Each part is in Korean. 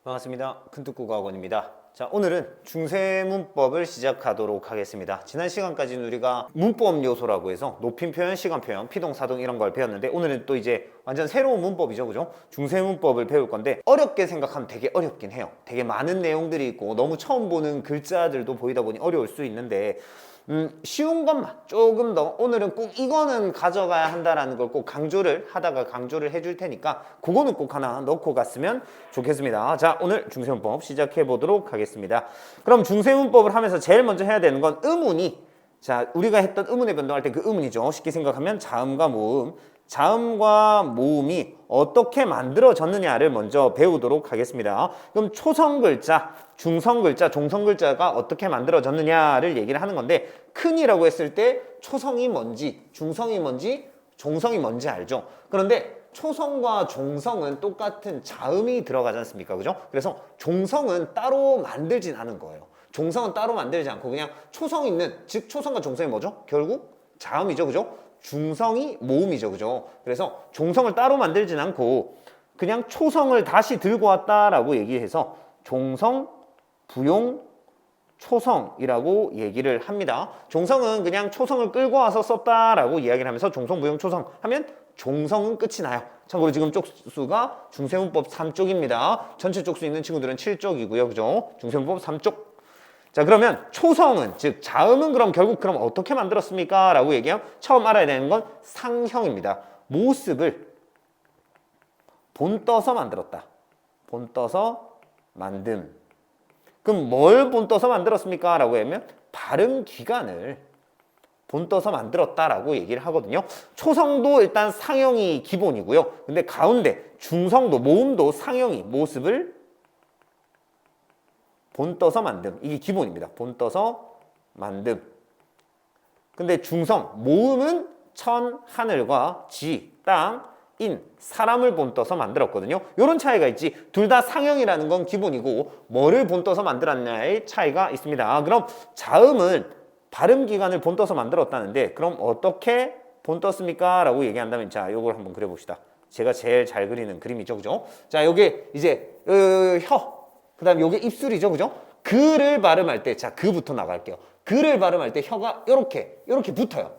반갑습니다. 큰특구과학원입니다. 자, 오늘은 중세문법을 시작하도록 하겠습니다. 지난 시간까지는 우리가 문법 요소라고 해서 높임 표현, 시간 표현, 피동, 사동 이런 걸 배웠는데 오늘은 또 이제 완전 새로운 문법이죠, 그죠? 중세문법을 배울 건데 어렵게 생각하면 되게 어렵긴 해요. 되게 많은 내용들이 있고 너무 처음 보는 글자들도 보이다 보니 어려울 수 있는데 쉬운 것만 조금 더 오늘은 꼭 이거는 가져가야 한다라는 걸 꼭 강조를 해줄 테니까 그거는 꼭 하나 넣고 갔으면 좋겠습니다. 자, 오늘 중세문법 시작해 보도록 하겠습니다. 그럼 중세문법을 하면서 제일 먼저 해야 되는 건 의문이, 자, 우리가 했던 의문의 변동할 때 그 의문이죠. 쉽게 생각하면 자음과 모음, 자음과 모음이 어떻게 만들어졌느냐를 먼저 배우도록 하겠습니다. 그럼 초성글자, 중성글자, 종성글자가 어떻게 만들어졌느냐를 얘기를 하는 건데, 큰이라고 했을 때 초성이 뭔지, 중성이 뭔지, 종성이 뭔지 알죠? 그런데 초성과 종성은 똑같은 자음이 들어가지 않습니까? 그죠? 그래서 종성은 따로 만들진 않은 거예요. 종성은 따로 만들지 않고 그냥 초성이 있는, 즉 초성과 종성이 뭐죠? 결국 자음이죠. 그죠? 중성이 모음이죠. 그죠? 그래서 종성을 따로 만들진 않고 그냥 초성을 다시 들고 왔다라고 얘기해서 종성, 부용, 초성이라고 얘기를 합니다. 종성은 그냥 초성을 끌고 와서 썼다라고 이야기를 하면서 종성, 부용, 초성 하면 종성은 끝이 나요. 참고로 지금 쪽수가 중세문법 3쪽입니다. 전체 쪽수 있는 친구들은 7쪽이고요. 그죠? 중세문법 3쪽. 자, 그러면 초성은, 즉 자음은 그럼 결국 그럼 어떻게 만들었습니까? 라고 얘기하면 처음 알아야 되는 건 상형입니다. 모습을 본떠서 만들었다. 본떠서 만듦. 그럼 뭘 본떠서 만들었습니까? 라고 하면 발음 기관을 본떠서 만들었다라고 얘기를 하거든요. 초성도 일단 상형이 기본이고요. 근데 가운데 중성도, 모음도 상형이 모습을 본떠서 만듦. 이게 기본입니다. 본떠서 만듦. 근데 중성, 모음은 천, 하늘과 지, 땅, 인, 사람을 본떠서 만들었거든요. 이런 차이가 있지. 둘 다 상형이라는 건 기본이고 뭐를 본떠서 만들었냐의 차이가 있습니다. 그럼 자음은 발음기관을 본떠서 만들었다는데 그럼 어떻게 본떴습니까? 라고 얘기한다면 자, 이걸 한번 그려봅시다. 제가 제일 잘 그리는 그림이죠. 그죠? 자, 요게 이제 혀, 그 다음 요게 입술이죠. 그죠? 그를 발음할 때, 자, 그부터 나갈게요. 그를 발음할 때 혀가 요렇게 붙어요.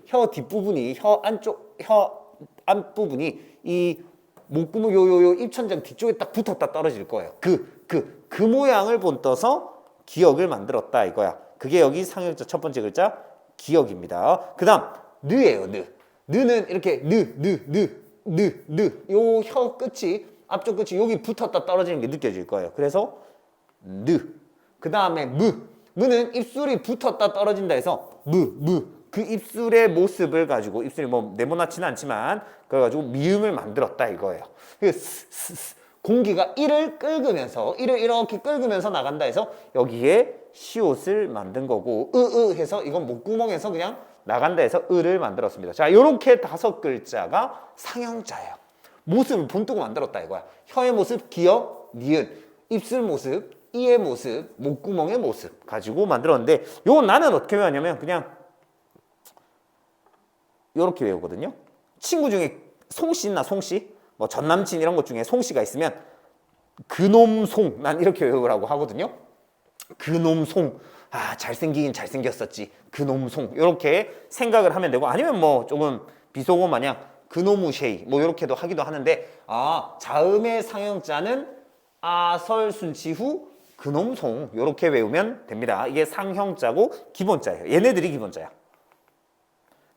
혀 뒷부분이, 혀 앞부분이 이 목구멍 요 입천장 뒤쪽에 딱 붙었다 떨어질 거예요. 그 모양을 본떠서 기억을 만들었다 이거야. 그게 여기 상형자 첫 번째 글자 기억입니다. 그 다음 느예요. 느는 이렇게 요 혀 끝이 앞쪽 끝이 여기 붙었다 떨어지는 게 느껴질 거예요. 그래서 느. 그 다음에 무는 입술이 붙었다 떨어진다 해서 그 입술의 모습을 가지고, 입술이 뭐 네모나지는 않지만 그걸 가지고 미음을 만들었다 이거예요. 공기가 이를 끌으면서, 이를 이렇게 끌으면서 나간다 해서 여기에 시옷을 만든 거고, 해서 이건 목구멍에서 그냥 나간다 해서 을을 만들었습니다. 자, 요렇게 5글자가 상형자예요. 모습을 본뜨고 만들었다 이거야. 혀의 모습, 기억, 니은, 입술 모습, 이의 모습, 목구멍의 모습 가지고 만들었는데, 요건 나는 어떻게 외웠냐면 그냥 요렇게 외우거든요. 친구 중에 송씨 있나? 송씨? 뭐 전남친 이런 것 중에 송씨가 있으면 그놈송, 난 이렇게 외우라고 하거든요. 그놈송, 아, 잘생기긴 잘생겼었지, 그놈송, 이렇게 생각을 하면 되고, 아니면 뭐 조금 비속어 마냥 그놈우쉐이 뭐 이렇게도 하기도 하는데, 아, 자음의 상형자는 아설순치후 그놈송 이렇게 외우면 됩니다. 이게 상형자고 기본자예요. 얘네들이 기본자야.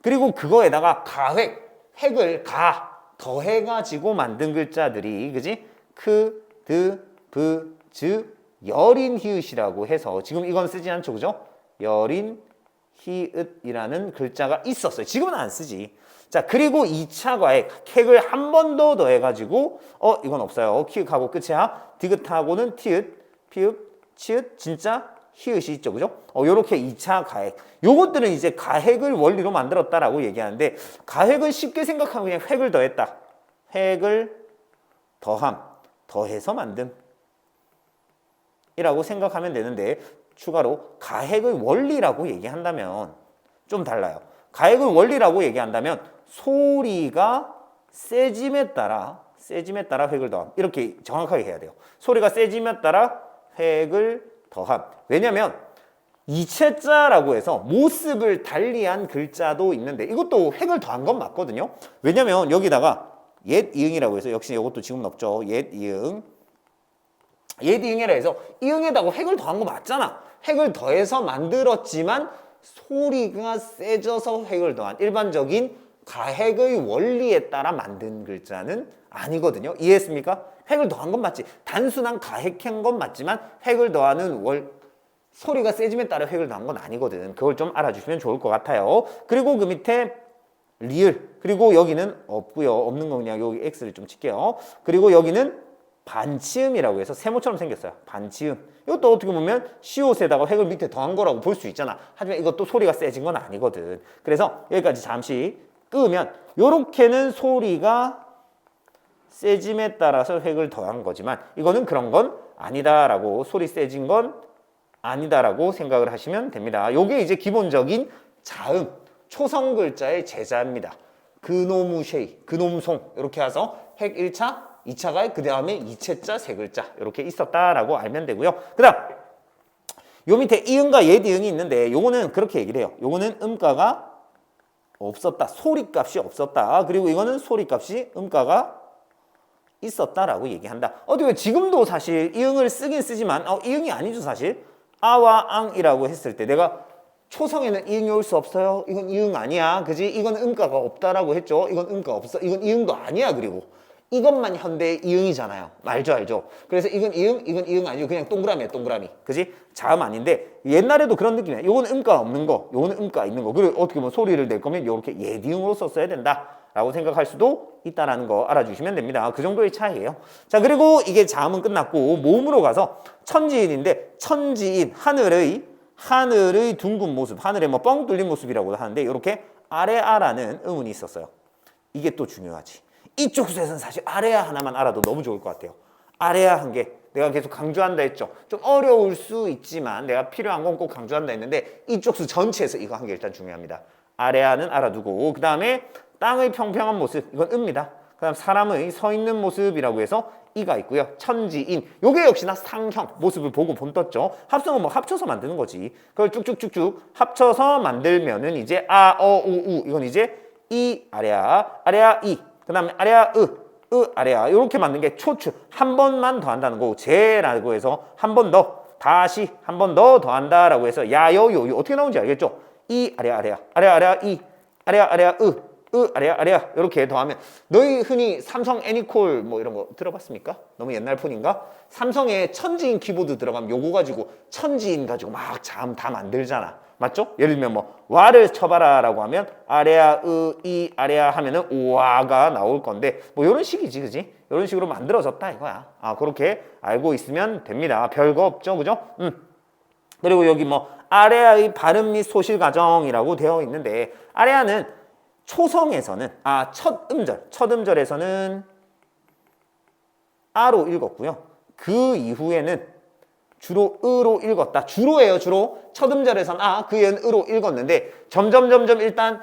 그리고 그거에다가 획을 더해가지고 만든 글자들이, 그지? 크, 드, 브, 즈, 여린 히읗이라고 해서 지금 이건 쓰지 않죠, 그죠? 여린 히읗이라는 글자가 있었어요. 지금은 안 쓰지. 자, 그리고 2차 과액, 획을 한 번 더 더해가지고 이건 없어요. 키읔하고 끝이야. 디귿하고는 티읕, 피읕, 치읕, 진짜 히읗이 있죠, 그죠? 요렇게 2차 가액. 요것들은 이제 가액을 원리로 만들었다라고 얘기하는데, 가액은 쉽게 생각하면 그냥 획을 더했다. 획을 더함, 더해서 만듦 이라고 생각하면 되는데, 추가로 가액을 원리라고 얘기한다면 좀 달라요. 가액을 원리라고 얘기한다면 소리가 세짐에 따라 세짐에 따라 획을 더함. 이렇게 정확하게 해야 돼요. 소리가 세짐에 따라 획을 더함. 왜냐면 이체자라고 해서 모습을 달리한 글자도 있는데 이것도 획을 더한 건 맞거든요. 왜냐면 여기다가 옛 이응이라고 해서 역시 이것도 지금 없죠. 옛 이응. 옛 이응이라 해서 이응에다가 획을 더한 거 맞잖아. 획을 더해서 만들었지만 소리가 세져서 획을 더한 일반적인 가획의 원리에 따라 만든 글자는 아니거든요. 이해했습니까? 획을 더한 건 맞지. 단순한 가획한 건 맞지만 획을 더하는 소리가 세짐에 따라 획을 더한 건 아니거든. 그걸 좀 알아주시면 좋을 것 같아요. 그리고 그 밑에 리을. 그리고 여기는 없고요. 없는 거 그냥 여기 X를 좀 칠게요. 그리고 여기는 반치음이라고 해서 세모처럼 생겼어요. 반치음. 이것도 어떻게 보면 시옷에다가 획을 밑에 더한 거라고 볼 수 있잖아. 하지만 이것도 소리가 세진 건 아니거든. 그래서 여기까지 잠시 끄면 요렇게는 소리가 세짐에 따라서 획을 더한 거지만 이거는 그런 건 아니다라고, 소리 세진 건 아니다라고 생각을 하시면 됩니다. 요게 이제 기본적인 자음, 초성 글자의 제자입니다. 그노무쉐이, 그놈송 이렇게 해서 획 1차, 2차가 그 다음에 이체자 세 글자 이렇게 있었다라고 알면 되고요. 그 다음 요 밑에 이응과 옛이응이 있는데 요거는 그렇게 얘기를 해요. 요거는 음가가 없었다. 소리값이 없었다. 그리고 이거는 소리값이 음가가 있었다라고 얘기한다. 어떻게 지금도 사실 이응을 쓰긴 쓰지만 이응이 아니죠 사실. 아와 앙이라고 했을 때 내가 초성에는 이응이 올 수 없어요. 이건 이응 아니야. 그지? 이건 음가가 없다라고 했죠. 이건 음가 없어. 이건 이응도 아니야. 그리고 이것만 현대의 이응이잖아요. 알죠? 그래서 이건 이응 아니고 그냥 동그라미야, 동그라미. 그지? 자음 아닌데 옛날에도 그런 느낌이야. 요거는 음가 없는 거, 요거는 음가 있는 거. 그리고 어떻게 보면 소리를 낼 거면 요렇게 예디응으로 썼어야 된다라고 생각할 수도 있다라는 거 알아주시면 됩니다. 그 정도의 차이예요. 자, 그리고 이게 자음은 끝났고 모음으로 가서 천지인인데 천지인, 하늘의 둥근 모습, 하늘에 뭐 뻥 뚫린 모습이라고 하는데 이렇게 아래아라는 음운이 있었어요. 이게 또 중요하지. 이쪽 수에서는 사실 아래아 하나만 알아도 너무 좋을 것 같아요. 아래아 한 개 내가 계속 강조한다 했죠. 좀 어려울 수 있지만 내가 필요한 건 꼭 강조한다 했는데 이쪽 수 전체에서 이거 한 개 일단 중요합니다. 아래아는 알아두고 그 다음에 땅의 평평한 모습 이건 음입니다. 그 다음 사람의 서 있는 모습이라고 해서 이가 있고요. 천지인 요게 역시나 상형 모습을 보고 본 떴죠. 합성은 뭐 합쳐서 만드는 거지. 그걸 쭉쭉쭉쭉 합쳐서 만들면은 이제 아, 어, 우, 우 이건 이제 이 아래아 이 그 다음에 아래아 아래아 이렇게 만든 게 초추 한 번만 더 한다는 거고 제라고 해서 한 번 더 다시 한 번 더 더한다라고 해서 야여요 어떻게 나오는지 알겠죠? 이 아래아 이 아래아 아래아 이렇게 더하면 너희 흔히 삼성 애니콜 뭐 이런 거 들어봤습니까? 너무 옛날 폰인가? 삼성에 천지인 키보드 들어가면 요거 가지고 천지인 가지고 막 자음 다 만들잖아. 맞죠? 예를 들면 뭐 와를 쳐봐라 라고 하면 아래아 이 아래아 하면은 우와가 나올 건데 뭐 이런 식이지 그지? 이런 식으로 만들어졌다 이거야. 그렇게 알고 있으면 됩니다. 별거 없죠 그죠? 그리고 여기 뭐 아래아의 발음 및 소실 과정이라고 되어 있는데 아래아는 초성에서는 첫 음절에서는 아로 읽었고요. 그 이후에는 주로 으로 읽었다. 주로예요, 주로. 첫 음절에서는 그 얘는 으로 읽었는데 점점 일단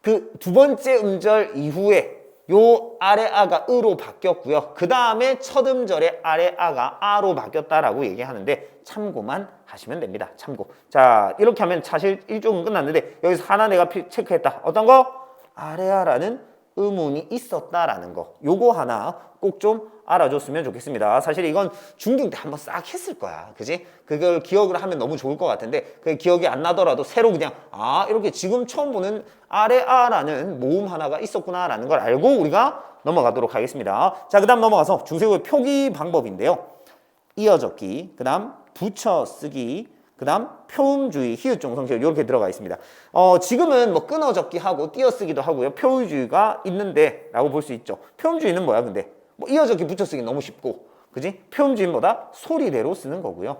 그 두 번째 음절 이후에 요 아래아가 으로 바뀌었고요. 그 다음에 첫 음절에 아래아가 아로 바뀌었다라고 얘기하는데 참고만 하시면 됩니다. 참고. 자, 이렇게 하면 사실 일종은 끝났는데 여기서 하나 내가 체크했다. 어떤 거? 아래아라는 의문이 있었다라는 거. 요거 하나 꼭 좀 알아줬으면 좋겠습니다. 사실 이건 중등 때 한번 싹 했을 거야. 그지? 그걸 기억을 하면 너무 좋을 것 같은데 그게 기억이 안 나더라도 새로 그냥 이렇게 지금 처음 보는 아래아라는 모음 하나가 있었구나라는 걸 알고 우리가 넘어가도록 하겠습니다. 자, 그 다음 넘어가서 중세국의 표기 방법인데요. 이어 적기, 그 다음 붙여 쓰기, 그 다음 표음주의, 히읗 종성시옷 이렇게 들어가 있습니다. 지금은 뭐 끊어 적기하고 띄어 쓰기도 하고요. 표의주의가 있는데 라고 볼 수 있죠. 표음주의는 뭐야 근데? 뭐 이어 적기 붙여 쓰기 너무 쉽고 그지? 표음주의는 뭐다? 소리대로 쓰는 거고요.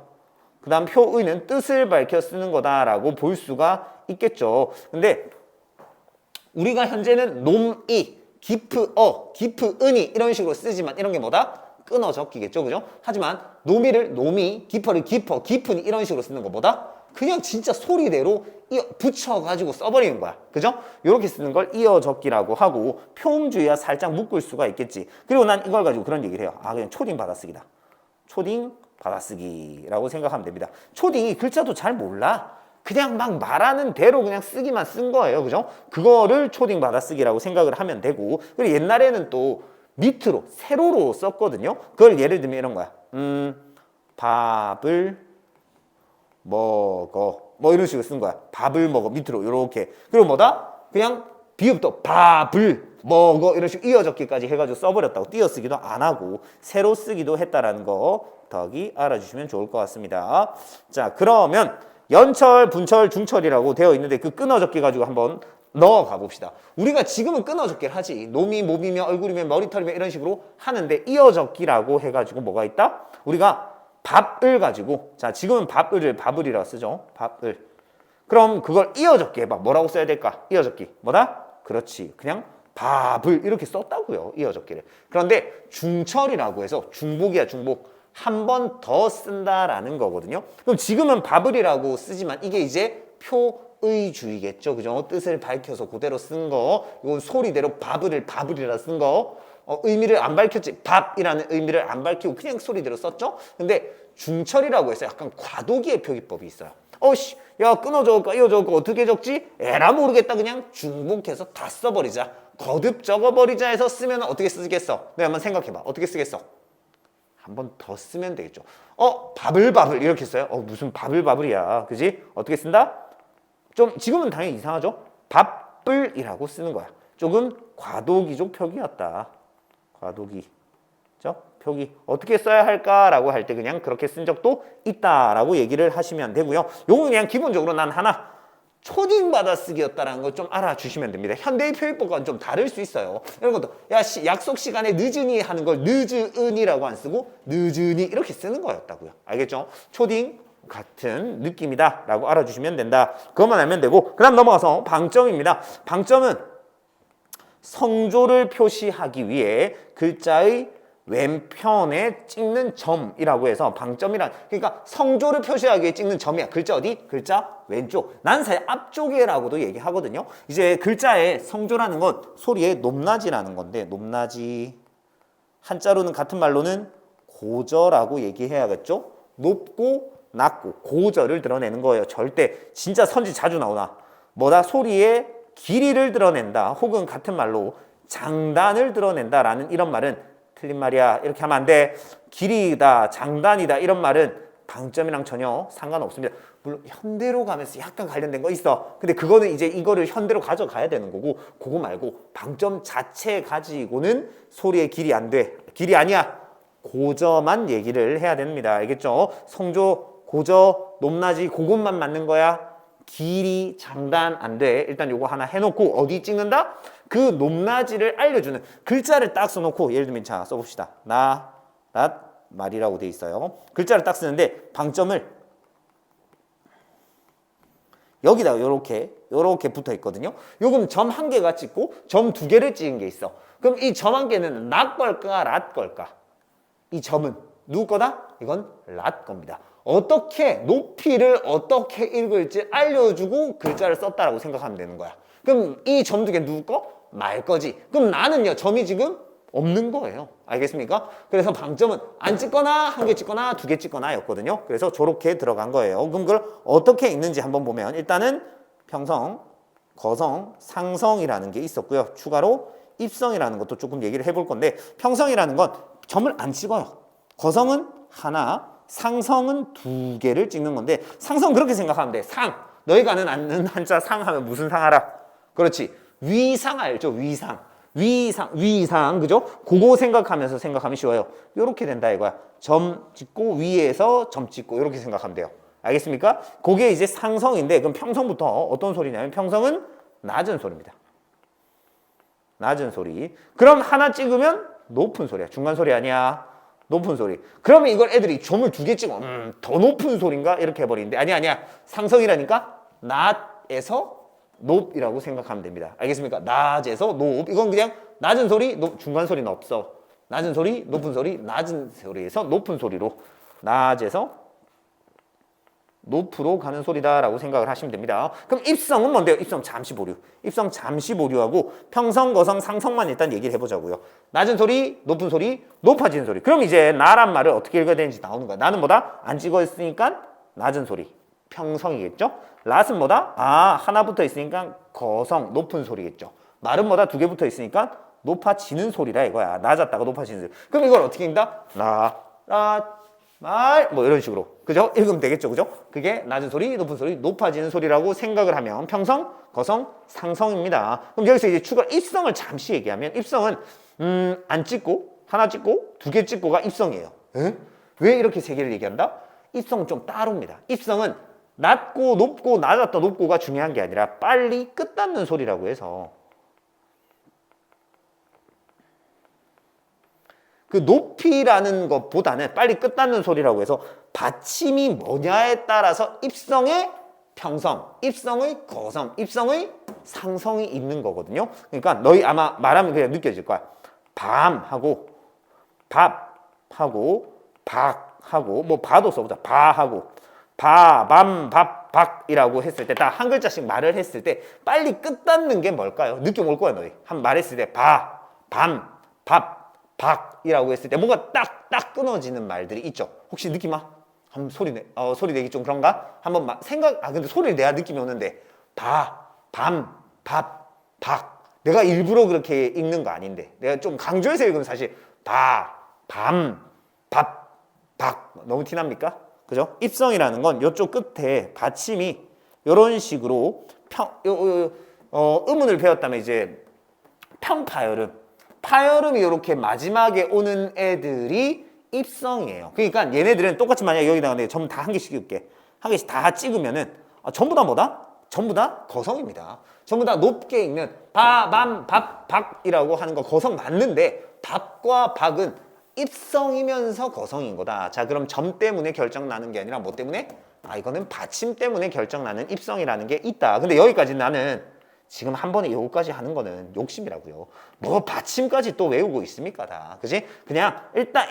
그 다음 표의는 뜻을 밝혀 쓰는 거다라고 볼 수가 있겠죠. 근데 우리가 현재는 놈이, 기프은이 이런 식으로 쓰지만 이런 게 뭐다? 끊어 적기겠죠, 그죠? 하지만 놈이, 기퍼를 깊은이 이런 식으로 쓰는 것보다 그냥 진짜 소리대로 붙여가지고 써버리는 거야. 그죠? 이렇게 쓰는 걸 이어적기라고 하고, 표음주의야 살짝 묶을 수가 있겠지. 그리고 난 이걸 가지고 그런 얘기를 해요. 아, 그냥 초딩 받아쓰기다. 초딩 받아쓰기라고 생각하면 됩니다. 초딩이 글자도 잘 몰라. 그냥 막 말하는 대로 그냥 쓰기만 쓴 거예요. 그죠? 그거를 초딩 받아쓰기라고 생각을 하면 되고, 그리고 옛날에는 또 밑으로, 세로로 썼거든요. 그걸 예를 들면 이런 거야. 밥을 먹어. 뭐 이런 식으로 쓴 거야. 밥을 먹어. 밑으로 이렇게. 그리고 뭐다? 그냥 비읍도 밥을 먹어. 이런 식으로 이어적기까지 해가지고 써버렸다고. 띄어쓰기도 안 하고 세로 쓰기도 했다라는 거 더하기 알아주시면 좋을 것 같습니다. 자, 그러면 연철, 분철, 중철이라고 되어 있는데 그 끊어적기 가지고 한번 넣어가 봅시다. 우리가 지금은 끊어적기를 하지. 놈이, 몸이며, 얼굴이며, 머리털이며 이런 식으로 하는데 이어적기라고 해가지고 뭐가 있다? 우리가 밥을 가지고, 자, 지금은 밥을이라고 쓰죠. 밥을. 그럼 그걸 이어적기 해봐. 뭐라고 써야 될까? 이어적기. 뭐다? 그렇지. 그냥 밥을 이렇게 썼다고요. 이어적기를. 그런데 중철이라고 해서 중복이야, 중복. 한 번 더 쓴다라는 거거든요. 그럼 지금은 밥을이라고 쓰지만 이게 이제 표의주의겠죠. 그죠? 뜻을 밝혀서 그대로 쓴 거. 이건 소리대로 밥을이라 쓴 거. 의미를 안 밝혔지. 밥이라는 의미를 안 밝히고 그냥 소리대로 썼죠. 근데 중철이라고 해서 약간 과도기의 표기법이 있어요. 야, 끊어 적을까, 이어 적을까, 어떻게 적지? 에라 모르겠다. 그냥 중복해서 다 써버리자. 거듭 적어버리자 해서 쓰면 어떻게 쓰겠어? 내가 한번 생각해봐. 어떻게 쓰겠어? 한 번 더 쓰면 되겠죠. 밥을 이렇게 써요? 무슨 밥을이야. 그지? 어떻게 쓴다? 좀 지금은 당연히 이상하죠? 밥을이라고 쓰는 거야. 조금 과도기적 표기였다. 과도기. 그죠? 표기. 어떻게 써야 할까라고 할 때 그냥 그렇게 쓴 적도 있다라고 얘기를 하시면 되고요. 요거 그냥 기본적으로 난 하나 초딩 받아쓰기였다라는 걸 좀 알아주시면 됩니다. 현대의 표기법과는 좀 다를 수 있어요. 이런 것도 약속 시간에 늦으니 하는 걸 늦으니라고 안 쓰고 늦으니 이렇게 쓰는 거였다고요. 알겠죠? 초딩 같은 느낌이다 라고 알아주시면 된다. 그것만 알면 되고, 그 다음 넘어가서 방점입니다. 방점은 성조를 표시하기 위해 글자의 왼편에 찍는 점이라고 해서 방점이란, 그러니까 성조를 표시하기 위해 찍는 점이야. 글자 어디? 글자 왼쪽. 난 사실 앞쪽에라고도 얘기하거든요. 이제 글자의 성조라는 건 소리의 높낮이라는 건데, 높낮이 한자로는 같은 말로는 고저라고 얘기해야겠죠. 높고 낮고 고저를 드러내는 거예요. 절대. 진짜 선지 자주 나오나. 뭐다? 소리의 길이를 드러낸다. 혹은 같은 말로 장단을 드러낸다라는 이런 말은 틀린 말이야. 이렇게 하면 안 돼. 길이다, 장단이다 이런 말은 방점이랑 전혀 상관없습니다. 물론 현대로 가면서 약간 관련된 거 있어. 근데 그거는 이제 이거를 현대로 가져가야 되는 거고, 그거 말고 방점 자체 가지고는 소리의 길이 안 돼. 길이 아니야. 고저만 얘기를 해야 됩니다. 알겠죠? 성조, 고저, 높낮이 그것만 맞는 거야. 길이, 장단 안 돼. 일단 요거 하나 해놓고 어디 찍는다? 그 높낮이를 알려주는 글자를 딱 써놓고, 예를 들면 자 써봅시다. 나, 낫, 말이라고 돼 있어요. 글자를 딱 쓰는데 방점을 여기다가 요렇게 붙어 있거든요. 요금 점 한 개가 찍고 점 두 개를 찍은 게 있어. 그럼 이 점 한 개는 낫 걸까, 랏 걸까? 이 점은 누구 거다? 이건 랏 겁니다. 어떻게 높이를 어떻게 읽을지 알려주고 글자를 썼다라고 생각하면 되는 거야. 그럼 이 점 두 개 누구 거? 말 거지. 그럼 나는요, 점이 지금 없는 거예요. 알겠습니까? 그래서 방점은 안 찍거나 한 개 찍거나 두 개 찍거나 였거든요. 그래서 저렇게 들어간 거예요. 그럼 그걸 어떻게 읽는지 한번 보면, 일단은 평성, 거성, 상성이라는 게 있었고요. 추가로 입성이라는 것도 조금 얘기를 해볼 건데, 평성이라는 건 점을 안 찍어요. 거성은 하나, 상성은 두 개를 찍는 건데, 상성 그렇게 생각하면 돼. 상. 너희가 아는 한자 상 하면 무슨 상 알아? 그렇지. 위상 알죠? 위상, 그죠? 그거 생각하면 쉬워요. 요렇게 된다 이거야. 점 찍고 위에서 점 찍고 이렇게 생각하면 돼요. 알겠습니까? 그게 이제 상성인데, 그럼 평성부터 어떤 소리냐면, 평성은 낮은 소리입니다. 낮은 소리. 그럼 하나 찍으면 높은 소리야. 중간 소리 아니야. 높은 소리. 그러면 이걸 애들이 점을 두 개 찍어. 더 높은 소리인가? 이렇게 해버리는데, 아니야. 상성이라니까 낮에서 높이라고 생각하면 됩니다. 알겠습니까? 낮에서 높. 이건 그냥 낮은 소리, 중간 소리는 없어. 낮은 소리, 높은 소리, 낮은 소리에서 높은 소리로. 낮에서 높으로 가는 소리다라고 생각을 하시면 됩니다. 그럼 입성은 뭔데요? 입성 잠시 보류. 입성 잠시 보류하고 평성, 거성, 상성만 일단 얘기를 해보자고요. 낮은 소리, 높은 소리, 높아지는 소리. 그럼 이제 나란 말을 어떻게 읽어야 되는지 나오는 거야. 나는 뭐다? 안 찍어 있으니까 낮은 소리. 평성이겠죠? 랏은 뭐다? 하나 붙어 있으니까 거성, 높은 소리겠죠. 말은 뭐다? 두 개 붙어 있으니까 높아지는 소리라 이거야. 낮았다가 높아지는 소리. 그럼 이걸 어떻게 읽는다? 말, 뭐 이런 식으로. 그죠? 읽으면 되겠죠. 그죠? 그게 낮은 소리, 높은 소리, 높아지는 소리라고 생각을 하면 평성, 거성, 상성입니다. 그럼 여기서 이제 추가 입성을 잠시 얘기하면 입성은 안 찍고, 하나 찍고, 두 개 찍고가 입성이에요. 에? 왜 이렇게 세 개를 얘기한다? 입성은 좀 따로입니다. 입성은 낮고 높고 낮았다 높고가 중요한 게 아니라 빨리 끝 닿는 소리라고 해서 그 높이라는 것보다는 빨리 끝 닿는 소리라고 해서 받침이 뭐냐에 따라서 입성의 평성, 입성의 거성, 입성의 상성이 있는 거거든요. 그러니까 너희 아마 말하면 그냥 느껴질 거야. 밤하고 밥하고 박하고 뭐 바도 써보자. 바하고 바, 밤, 밥, 박이라고 했을 때 딱 한 글자씩 말을 했을 때 빨리 끝 닿는 게 뭘까요? 느낌 올 거야 너희. 한 말했을 때 바, 밤, 밥, 박이라고 했을 때 뭔가 딱 끊어지는 말들이 있죠. 혹시 느낌 와? 한번 소리 내기 좀 그런가? 한번 근데 소리를 내야 느낌이 오는데 바, 밤, 밥, 박. 내가 일부러 그렇게 읽는 거 아닌데 내가 좀 강조해서 읽으면 사실 바, 밤, 밥, 박. 너무 티납니까? 그죠? 입성이라는 건 이쪽 끝에 받침이 이런 식으로 음운을 배웠다면 이제 파열음이 이렇게 마지막에 오는 애들이 입성이에요. 그러니까 얘네들은 똑같이 만약 여기다가 내가 전부 다 한 개씩 읽을게. 한 개씩 다 찍으면은 전부 다 뭐다? 전부 다 거성입니다. 전부 다 높게 읽는 바, 밤, 밥, 박이라고 하는 거 거성 맞는데 밥과 박은 입성이면서 거성인 거다. 자, 그럼 점 때문에 결정나는 게 아니라 뭐 때문에? 이거는 받침 때문에 결정나는 입성이라는 게 있다. 근데 여기까지 나는 지금 한 번에 요거까지 하는 거는 욕심이라고요. 뭐 받침까지 또 외우고 있습니까 다. 그지? 그냥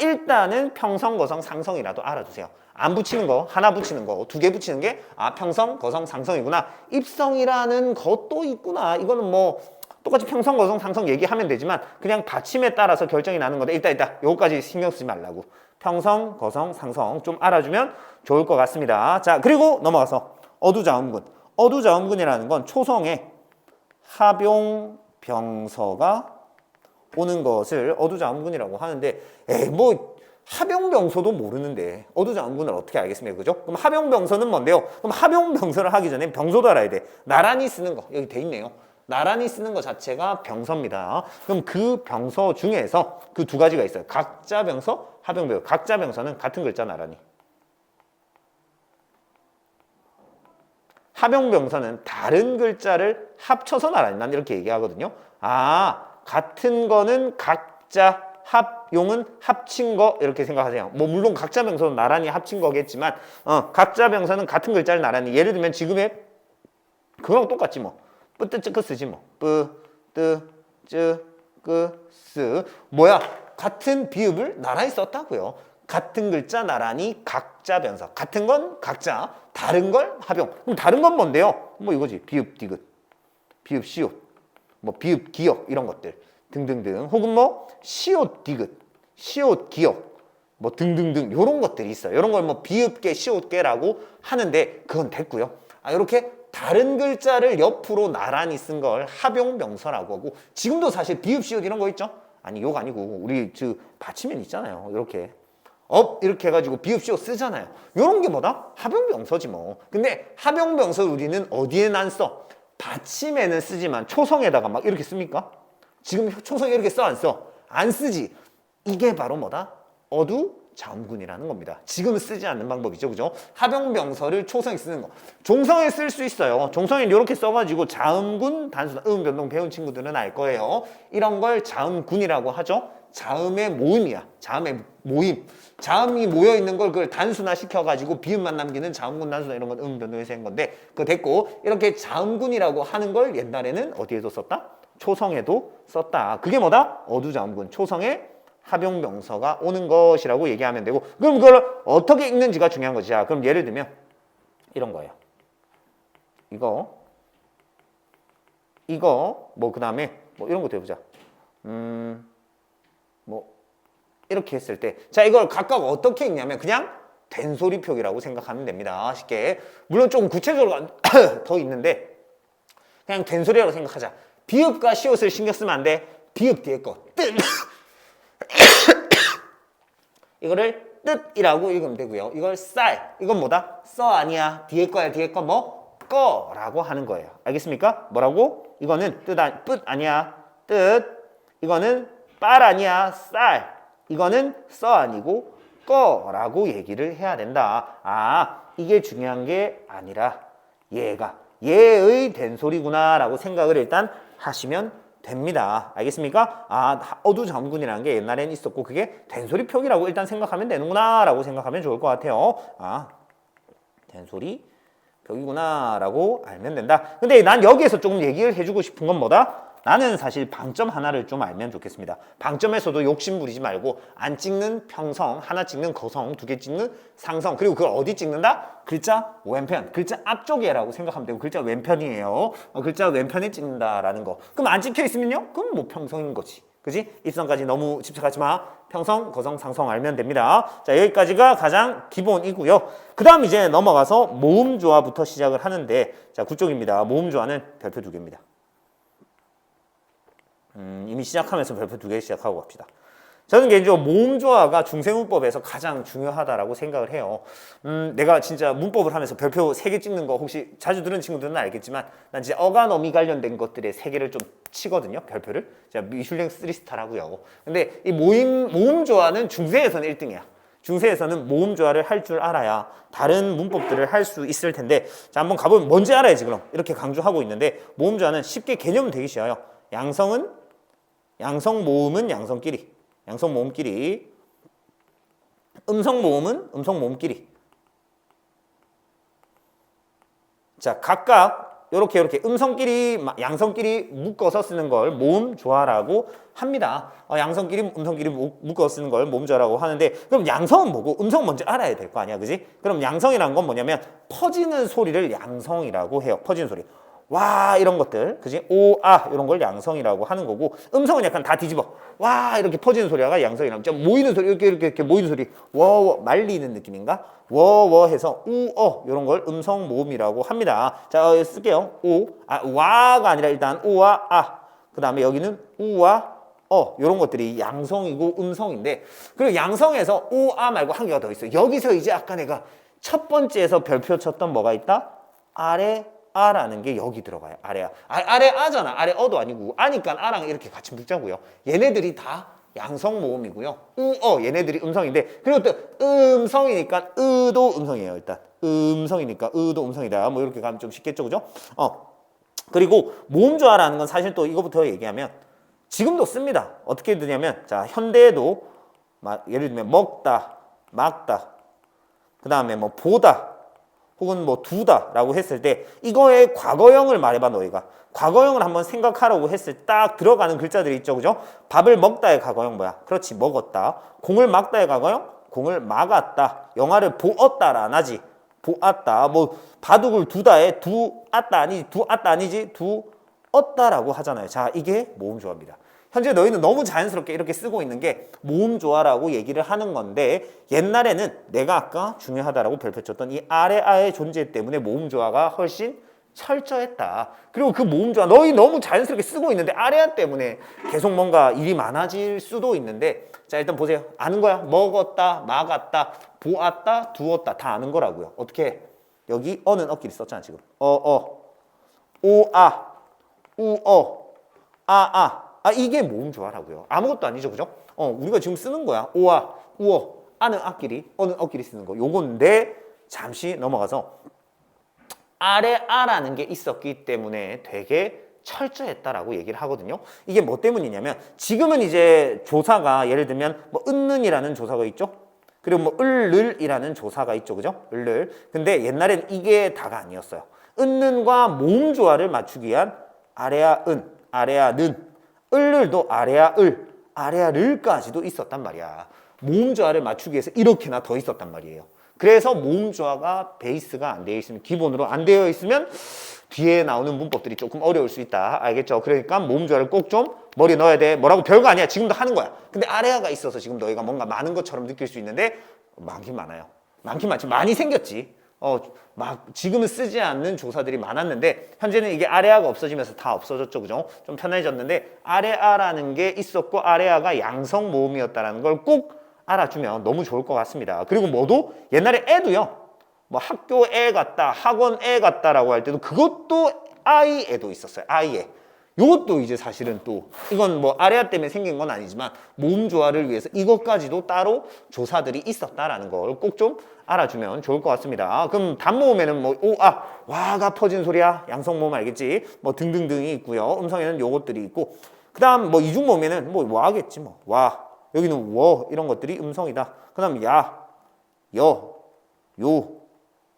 일단은 평성, 거성, 상성이라도 알아두세요. 안 붙이는 거, 하나 붙이는 거, 두 개 붙이는 게 평성, 거성, 상성이구나. 입성이라는 것도 있구나. 이거는 뭐 똑같이 평성, 거성, 상성 얘기하면 되지만 그냥 받침에 따라서 결정이 나는 건데 일단 요거까지 신경 쓰지 말라고. 평성, 거성, 상성 좀 알아주면 좋을 것 같습니다. 자, 그리고 넘어가서 어두자음군. 어두자음군이라는 건 초성에 합용병서가 오는 것을 어두자음군이라고 하는데 뭐 합용병서도 모르는데 어두자음군을 어떻게 알겠습니까? 그죠? 그럼 합용병서는 뭔데요? 그럼 합용병서를 하기 전에 병서도 알아야 돼. 나란히 쓰는 거 여기 돼 있네요. 나란히 쓰는 것 자체가 병서입니다. 그럼 그 병서 중에서 그 두 가지가 있어요. 각자병서, 합용병서. 각자병서는 같은 글자 나란히. 합용병서는 다른 글자를 합쳐서 나란히. 난 이렇게 얘기하거든요. 같은 거는 각자, 합용은 합친 거 이렇게 생각하세요. 뭐 물론 각자병서는 나란히 합친 거겠지만 각자병서는 같은 글자를 나란히. 예를 들면 지금의 그거랑 똑같지 뭐. 뿌뜨 쓰지 뭐. 뿌뜨 뭐야? 같은 비읍을 나란히 썼다고요. 같은 글자 나란히 각자병서. 같은 건 각자, 다른 걸 합용. 그럼 다른 건 뭔데요? 뭐 이거지. 비읍 디귿, 비읍 시옷, 뭐 비읍 기역 이런 것들 등등등. 혹은 뭐 시옷 디귿, 시옷 기역 뭐 등등등 이런 것들이 있어요. 이런 걸 뭐 비읍계, 시옷계라고 하는데 그건 됐고요. 이렇게 다른 글자를 옆으로 나란히 쓴 걸 합용병서라고 하고 지금도 사실 비읍, 시옷 이런 거 있죠? 아니 이거 아니고 우리 받침면 있잖아요. 이렇게 이렇게 해가지고 비읍, 시옷 쓰잖아요. 이런 게 뭐다? 합용병서지 뭐. 근데 합용병서 우리는 어디에는 안 써? 받침에는 쓰지만 초성에다가 막 이렇게 씁니까? 지금 초성에 이렇게 써 안 써? 안 쓰지. 이게 바로 뭐다? 어두자음군이라는 겁니다. 지금 쓰지 않는 방법이죠. 그죠? 합용병서를 초성에 쓰는 거. 종성에 쓸 수 있어요. 종성에 이렇게 써가지고 자음군, 단순, 변동 배운 친구들은 알 거예요. 이런 걸 자음군이라고 하죠. 자음의 모임이야. 자음의 모임. 자음이 모여있는 걸 그걸 단순화 시켜가지고 비읍만 남기는 자음군, 단순화 이런 건 변동해서 한 건데 그거 됐고 이렇게 자음군이라고 하는 걸 옛날에는 어디에도 썼다? 초성에도 썼다. 그게 뭐다? 어두자음군. 초성에 합용병서가 오는 것이라고 얘기하면 되고 그럼 그걸 어떻게 읽는지가 중요한 거지. 자, 그럼 예를 들면 이런 거예요. 이거 뭐 그 다음에 뭐 이런 것도 해보자. 뭐 이렇게 했을 때, 자 이걸 각각 어떻게 읽냐면 그냥 된소리 표기라고 생각하면 됩니다. 쉽게. 물론 좀 구체적으로 더 있는데 그냥 된소리라고 생각하자. 비읍과 시옷을 신경 쓰면 안 돼. 비읍 뒤에 거 뜻. 이거를 뜻이라고 읽으면 되고요. 이걸 쌀, 이건 뭐다? 써 아니야. 뒤에 거야. 뒤에 거 뭐? 거라고 하는 거예요. 알겠습니까? 뭐라고? 이거는 뜻 아니야. 뜻. 이거는 빨 아니야. 쌀. 이거는 써 아니고 거라고 얘기를 해야 된다. 아, 이게 중요한 게 아니라 얘의 된소리구나 라고 생각을 일단 하시면 됩니다. 알겠습니까? 아, 어두정군이라는 게 옛날에는 있었고 그게 된소리 표기라고 일단 생각하면 되는구나 라고 생각하면 좋을 것 같아요. 아, 된소리 표기구나 라고 알면 된다. 근데 난 여기에서 조금 얘기를 해주고 싶은 건 뭐다? 나는 사실 방점 하나를 좀 알면 좋겠습니다. 방점에서도 욕심 부리지 말고 안 찍는 평성, 하나 찍는 거성, 두 개 찍는 상성, 그리고 그걸 어디 찍는다? 글자 왼편, 글자 앞쪽에라고 생각하면 되고 글자 왼편이에요. 글자 왼편에 찍는다라는 거. 그럼 안 찍혀 있으면요? 그럼 뭐 평성인 거지. 그지? 입성까지 너무 집착하지 마. 평성, 거성, 상성 알면 됩니다. 자, 여기까지가 가장 기본이고요. 그 다음 이제 넘어가서 모음조화부터 시작을 하는데, 자, 그쪽입니다. 모음조화는 별표 2개입니다. 이미 시작하면서 별표 2개 시작하고 갑시다. 저는 개인적으로 모음조화가 중세문법에서 가장 중요하다라고 생각을 해요. 내가 진짜 문법을 하면서 별표 3개 찍는 거 혹시 자주 들은 친구들은 알겠지만 난 진짜 어간어미 관련된 것들의 3개를 좀 치거든요. 별표를. 제가 미슐랭 3스타라고요. 근데 이 모음조화는 중세에서는 1등이야. 중세에서는 모음조화를 할 줄 알아야 다른 문법들을 할 수 있을 텐데, 자, 한번 가보면 뭔지 알아야지. 그럼 이렇게 강조하고 있는데, 모음조화는 쉽게 개념은 되게 쉬워요. 양성 모음은 양성끼리, 양성 모음끼리. 음성 모음은 음성 모음끼리. 자, 각각 요렇게 음성끼리, 양성끼리 묶어서 쓰는 걸 모음조화라고 합니다. 양성끼리, 음성끼리 묶어서 쓰는 걸 모음조화라고 하는데, 그럼 양성은 뭐고 음성은 뭔지 알아야 될 거 아니야, 그지? 그럼 양성이라는 건 뭐냐면 퍼지는 소리를 양성이라고 해요. 퍼지는 소리. 와, 이런 것들, 그지? 오, 아, 이런 걸 양성이라고 하는 거고, 음성은 약간 다 뒤집어. 와, 이렇게 퍼지는 소리가 양성이라고. 좀 모이는 소리, 이렇게 모이는 소리. 워, 말리는 느낌인가? 워 해서 우, 이런 걸 음성 모음이라고 합니다. 자, 쓸게요. 오, 아, 와가 아니라 일단 우와, 아. 그 다음에 여기는 우와, 이런 것들이 양성이고 음성인데, 그리고 양성에서 오, 아 말고 한 개가 더 있어요. 여기서 이제 아까 내가 첫 번째에서 별표 쳤던 뭐가 있다? 아래, 아라는 게 여기 들어가요. 아래야. 아래 아잖아. 아래 어도 아니고 아니까 아랑 이렇게 같이 묶자고요. 얘네들이 다 양성 모음이고요. 얘네들이 음성인데, 그리고 또 음성이니까 으도 음성이에요. 일단 음성이니까 으도 음성이다. 뭐 이렇게 가면 좀 쉽겠죠, 그죠? 그리고 모음조화라는 건 사실 또 이거부터 얘기하면 지금도 씁니다. 어떻게 되냐면, 자, 현대에도 예를 들면 먹다, 막다, 그 다음에 뭐 보다, 혹은 뭐 두다라고 했을 때 이거의 과거형을 말해봐. 너희가 과거형을 한번 생각하라고 했을 때 딱 들어가는 글자들이 있죠, 그죠? 밥을 먹다의 과거형 뭐야? 그렇지, 먹었다. 공을 막다의 과거형? 공을 막았다. 영화를 보었다라 안 하지. 보았다. 뭐 바둑을 두다에 두았다 아니지, 두았다 아니지, 두었다라고 하잖아요. 자, 이게 모음조화입니다. 현재 너희는 너무 자연스럽게 이렇게 쓰고 있는 게 모음조화라고 얘기를 하는 건데, 옛날에는 내가 아까 중요하다라고 별표 쳤던 이 아래 아의 존재 때문에 모음조화가 훨씬 철저했다. 그리고 그 모음조화 너희 너무 자연스럽게 쓰고 있는데 아래아 때문에 계속 뭔가 일이 많아질 수도 있는데, 자, 일단 보세요. 아는 거야. 먹었다, 막았다, 보았다, 두었다 다 아는 거라고요. 어떻게? 여기 어는 어끼리 썼잖아 지금. 오아, 우어, 아아. 이게 모음조화라고요. 아무것도 아니죠, 그죠? 우리가 지금 쓰는 거야. 오아, 우어, 아는 앞끼리, 어는 앞끼리 쓰는 거. 요건데, 잠시 넘어가서 아래 아라는 게 있었기 때문에 되게 철저했다라고 얘기를 하거든요. 이게 뭐 때문이냐면, 지금은 이제 조사가 예를 들면 뭐 은는이라는 조사가 있죠. 그리고 뭐 을를이라는 조사가 있죠, 그죠? 을를. 근데 옛날엔 이게 다가 아니었어요. 은는과 모음조화를 맞추기 위한 아래아 은, 아래아 는, 을을도 아래아 을, 아래아 를까지도 있었단 말이야. 모음조화를 맞추기 위해서 이렇게나 더 있었단 말이에요. 그래서 모음조화가 베이스가 안 되어 있으면, 기본으로 안 되어 있으면 뒤에 나오는 문법들이 조금 어려울 수 있다. 알겠죠? 그러니까 모음조화를 꼭 좀 머리에 넣어야 돼. 뭐라고 별거 아니야. 지금도 하는 거야. 근데 아래아가 있어서 지금 너희가 뭔가 많은 것처럼 느낄 수 있는데 많긴 많아요. 많긴 많지. 많이 생겼지. 막 지금은 쓰지 않는 조사들이 많았는데 현재는 이게 아래아가 없어지면서 다 없어졌죠. 그죠? 좀 편해졌는데 아래아라는 게 있었고 아래아가 양성 모음이었다는 걸 꼭 알아주면 너무 좋을 것 같습니다. 그리고 뭐도 옛날에 애도요. 뭐 학교 애 같다, 학원 애 같다라고 할 때도 그것도 아이 애도 있었어요. 아이 애. 요것도 이제 사실은 또 이건 뭐 아래아 때문에 생긴 건 아니지만 모음 조화를 위해서 이것까지도 따로 조사들이 있었다라는 걸 꼭 좀 알아주면 좋을 것 같습니다. 그럼 단모음에는 뭐 와가 퍼진 소리야, 양성모음 알겠지? 뭐 등등등이 있고요. 음성에는 요것들이 있고 그다음 뭐 이중모음에는 뭐 와겠지 뭐 와, 여기는 워 이런 것들이 음성이다. 그다음 야, 여, 요,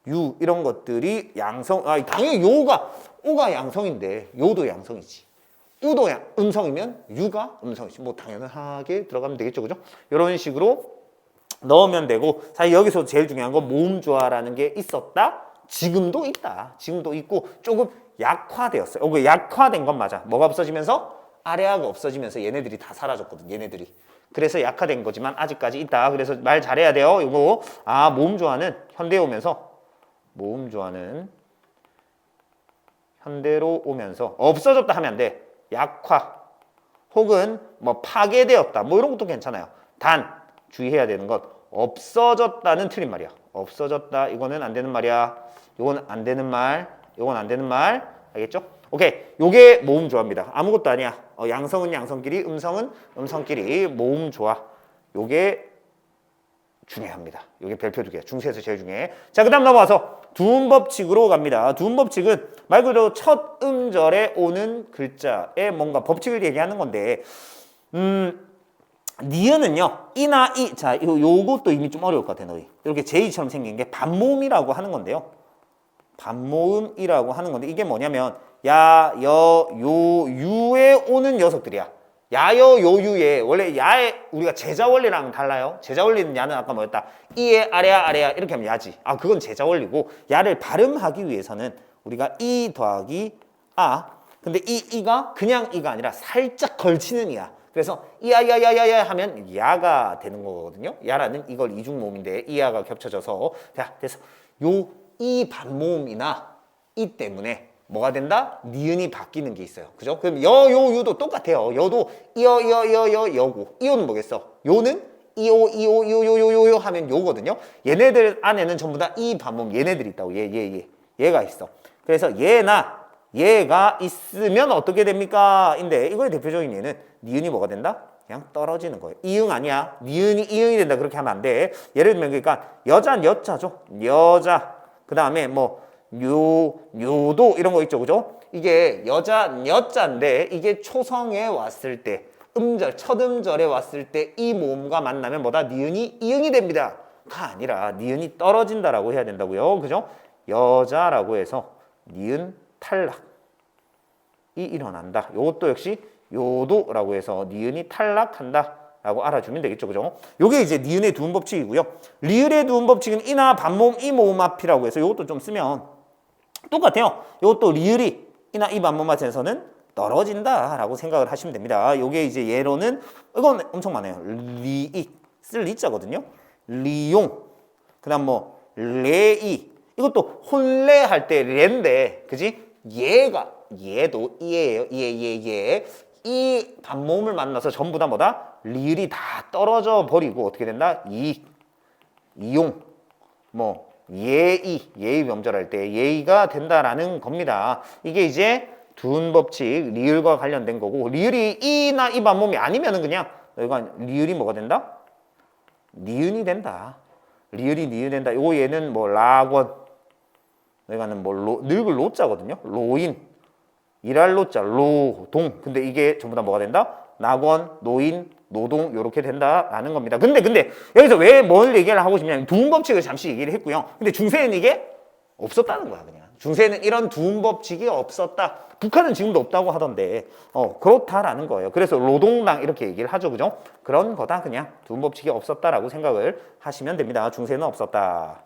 유 이런 것들이 양성. 당연히 오가 양성인데 요도 양성이지. 우도 음성이면 유가 음성이지. 뭐 당연하게 들어가면 되겠죠, 그죠? 이런 식으로 넣으면 되고, 사실 여기서 제일 중요한 건 모음조화라는 게 있었다. 지금도 있다. 지금도 있고 조금 약화되었어요. 그 약화된 건 맞아. 뭐가 없어지면서 아래아가 없어지면서 얘네들이 다 사라졌거든. 얘네들이. 그래서 약화된 거지만 아직까지 있다. 그래서 말 잘해야 돼요. 이거 모음조화는 현대에 오면서 현대로 오면서 없어졌다 하면 안 돼. 약화 혹은 뭐 파괴되었다 뭐 이런 것도 괜찮아요. 단 주의해야 되는 것 없어졌다는 틀린 말이야. 없어졌다 이거는 안 되는 말이야. 이건 안 되는 말, 이건 안 되는 말. 알겠죠? 오케이. 요게 모음 조화입니다. 아무것도 아니야. 양성은 양성끼리, 음성은 음성끼리 모음 조화. 요게 중요합니다. 요게 별표 2개. 중세에서 제일 중요해. 자, 그다음 넘어와서 두음 법칙으로 갑니다. 두음 법칙은 말 그대로 첫 음절에 오는 글자의 뭔가 법칙을 얘기하는 건데, 니은은요, 이나 이. 자, 요것도 이미 좀 어려울 것 같아, 너희. 이렇게 제이처럼 생긴 게 반모음이라고 하는 건데요. 반모음이라고 하는 건데, 이게 뭐냐면, 야, 여, 요, 유에 오는 녀석들이야. 야여 요유에 원래 야의 우리가 제자 원리랑 달라요. 제자 원리는 야는 아까 뭐였다? 이에 아래야 이렇게 하면 야지. 그건 제자 원리고 야를 발음하기 위해서는 우리가 이 더하기 근데 이가 그냥 이가 아니라 살짝 걸치는 이야. 그래서 이야야야야야 하면 야가 되는 거거든요. 야라는 이걸 이중모음인데 이야가 겹쳐져서 자, 그래서 요 이 반모음이나 이 때문에 뭐가 된다? 니은이 바뀌는 게 있어요. 그죠? 그럼 여, 요, 유도 똑같아요. 여도 여고. 이오는 뭐겠어? 요는 요 하면 요거든요. 얘네들 안에는 전부 다 이 반모음 얘네들이 있다고. 얘가 있어. 그래서 얘가 있으면 어떻게 됩니까? 인데 이거의 대표적인 예는 니은이 뭐가 된다? 그냥 떨어지는 거예요. 이응 아니야. 니은이 이응이 된다. 그렇게 하면 안 돼. 예를 들면 그러니까 여자 여자죠. 여자. 그다음에 뭐 요도 이런 거 있죠, 그죠? 이게 여자인데 이게 초성에 왔을 때 첫 음절에 왔을 때 이 모음과 만나면 뭐다? 니은이 이응이 됩니다. 가 아니라 니은이 떨어진다라고 해야 된다고요, 그죠? 여자라고 해서 니은 탈락이 일어난다. 요것도 역시 요도라고 해서 니은이 탈락한다. 라고 알아주면 되겠죠, 그죠? 요게 이제 니은의 두음 법칙이고요. 리을의 두음 법칙은 이나 반모음 이 모음 앞이라고 해서 요것도 좀 쓰면 똑같아요. 요것도 리을이 이나 이 반모음 앞에서는 떨어진다라고 생각을 하시면 됩니다. 요게 이제 예로는 이건 엄청 많아요. 쓸 리자거든요. 리용. 그다음 뭐 레이. 이것도 혼례할 때 레인데, 그지? 얘도 이예요. 예. 이 반모음을 만나서 전부 다 뭐다? 리을이 다 떨어져 버리고 어떻게 된다? 이용, 뭐 예의 명절할 때 예의가 된다라는 겁니다. 이게 이제 두음 법칙 리을과 관련된 거고, 리을이 이나 이 반모음이 아니면은 그냥 여기가 리을이 뭐가 된다? 니은이 된다. 리을이 니은 된다. 요 얘는 뭐 락원, 여기가는 뭐 늙을 로자거든요. 로인, 일할 로자, 로동. 근데 이게 전부 다 뭐가 된다? 낙원, 노인, 노동 요렇게 된다라는 겁니다. 근데 여기서 왜 뭘 얘기를 하고 싶냐면 두음 법칙을 잠시 얘기를 했고요. 근데 중세에는 이게 없었다는 거야, 그냥. 중세에는 이런 두음 법칙이 없었다. 북한은 지금도 없다고 하던데 그렇다라는 거예요. 그래서 노동당 이렇게 얘기를 하죠, 그죠? 그런 거다. 그냥 두음 법칙이 없었다라고 생각을 하시면 됩니다. 중세는 없었다.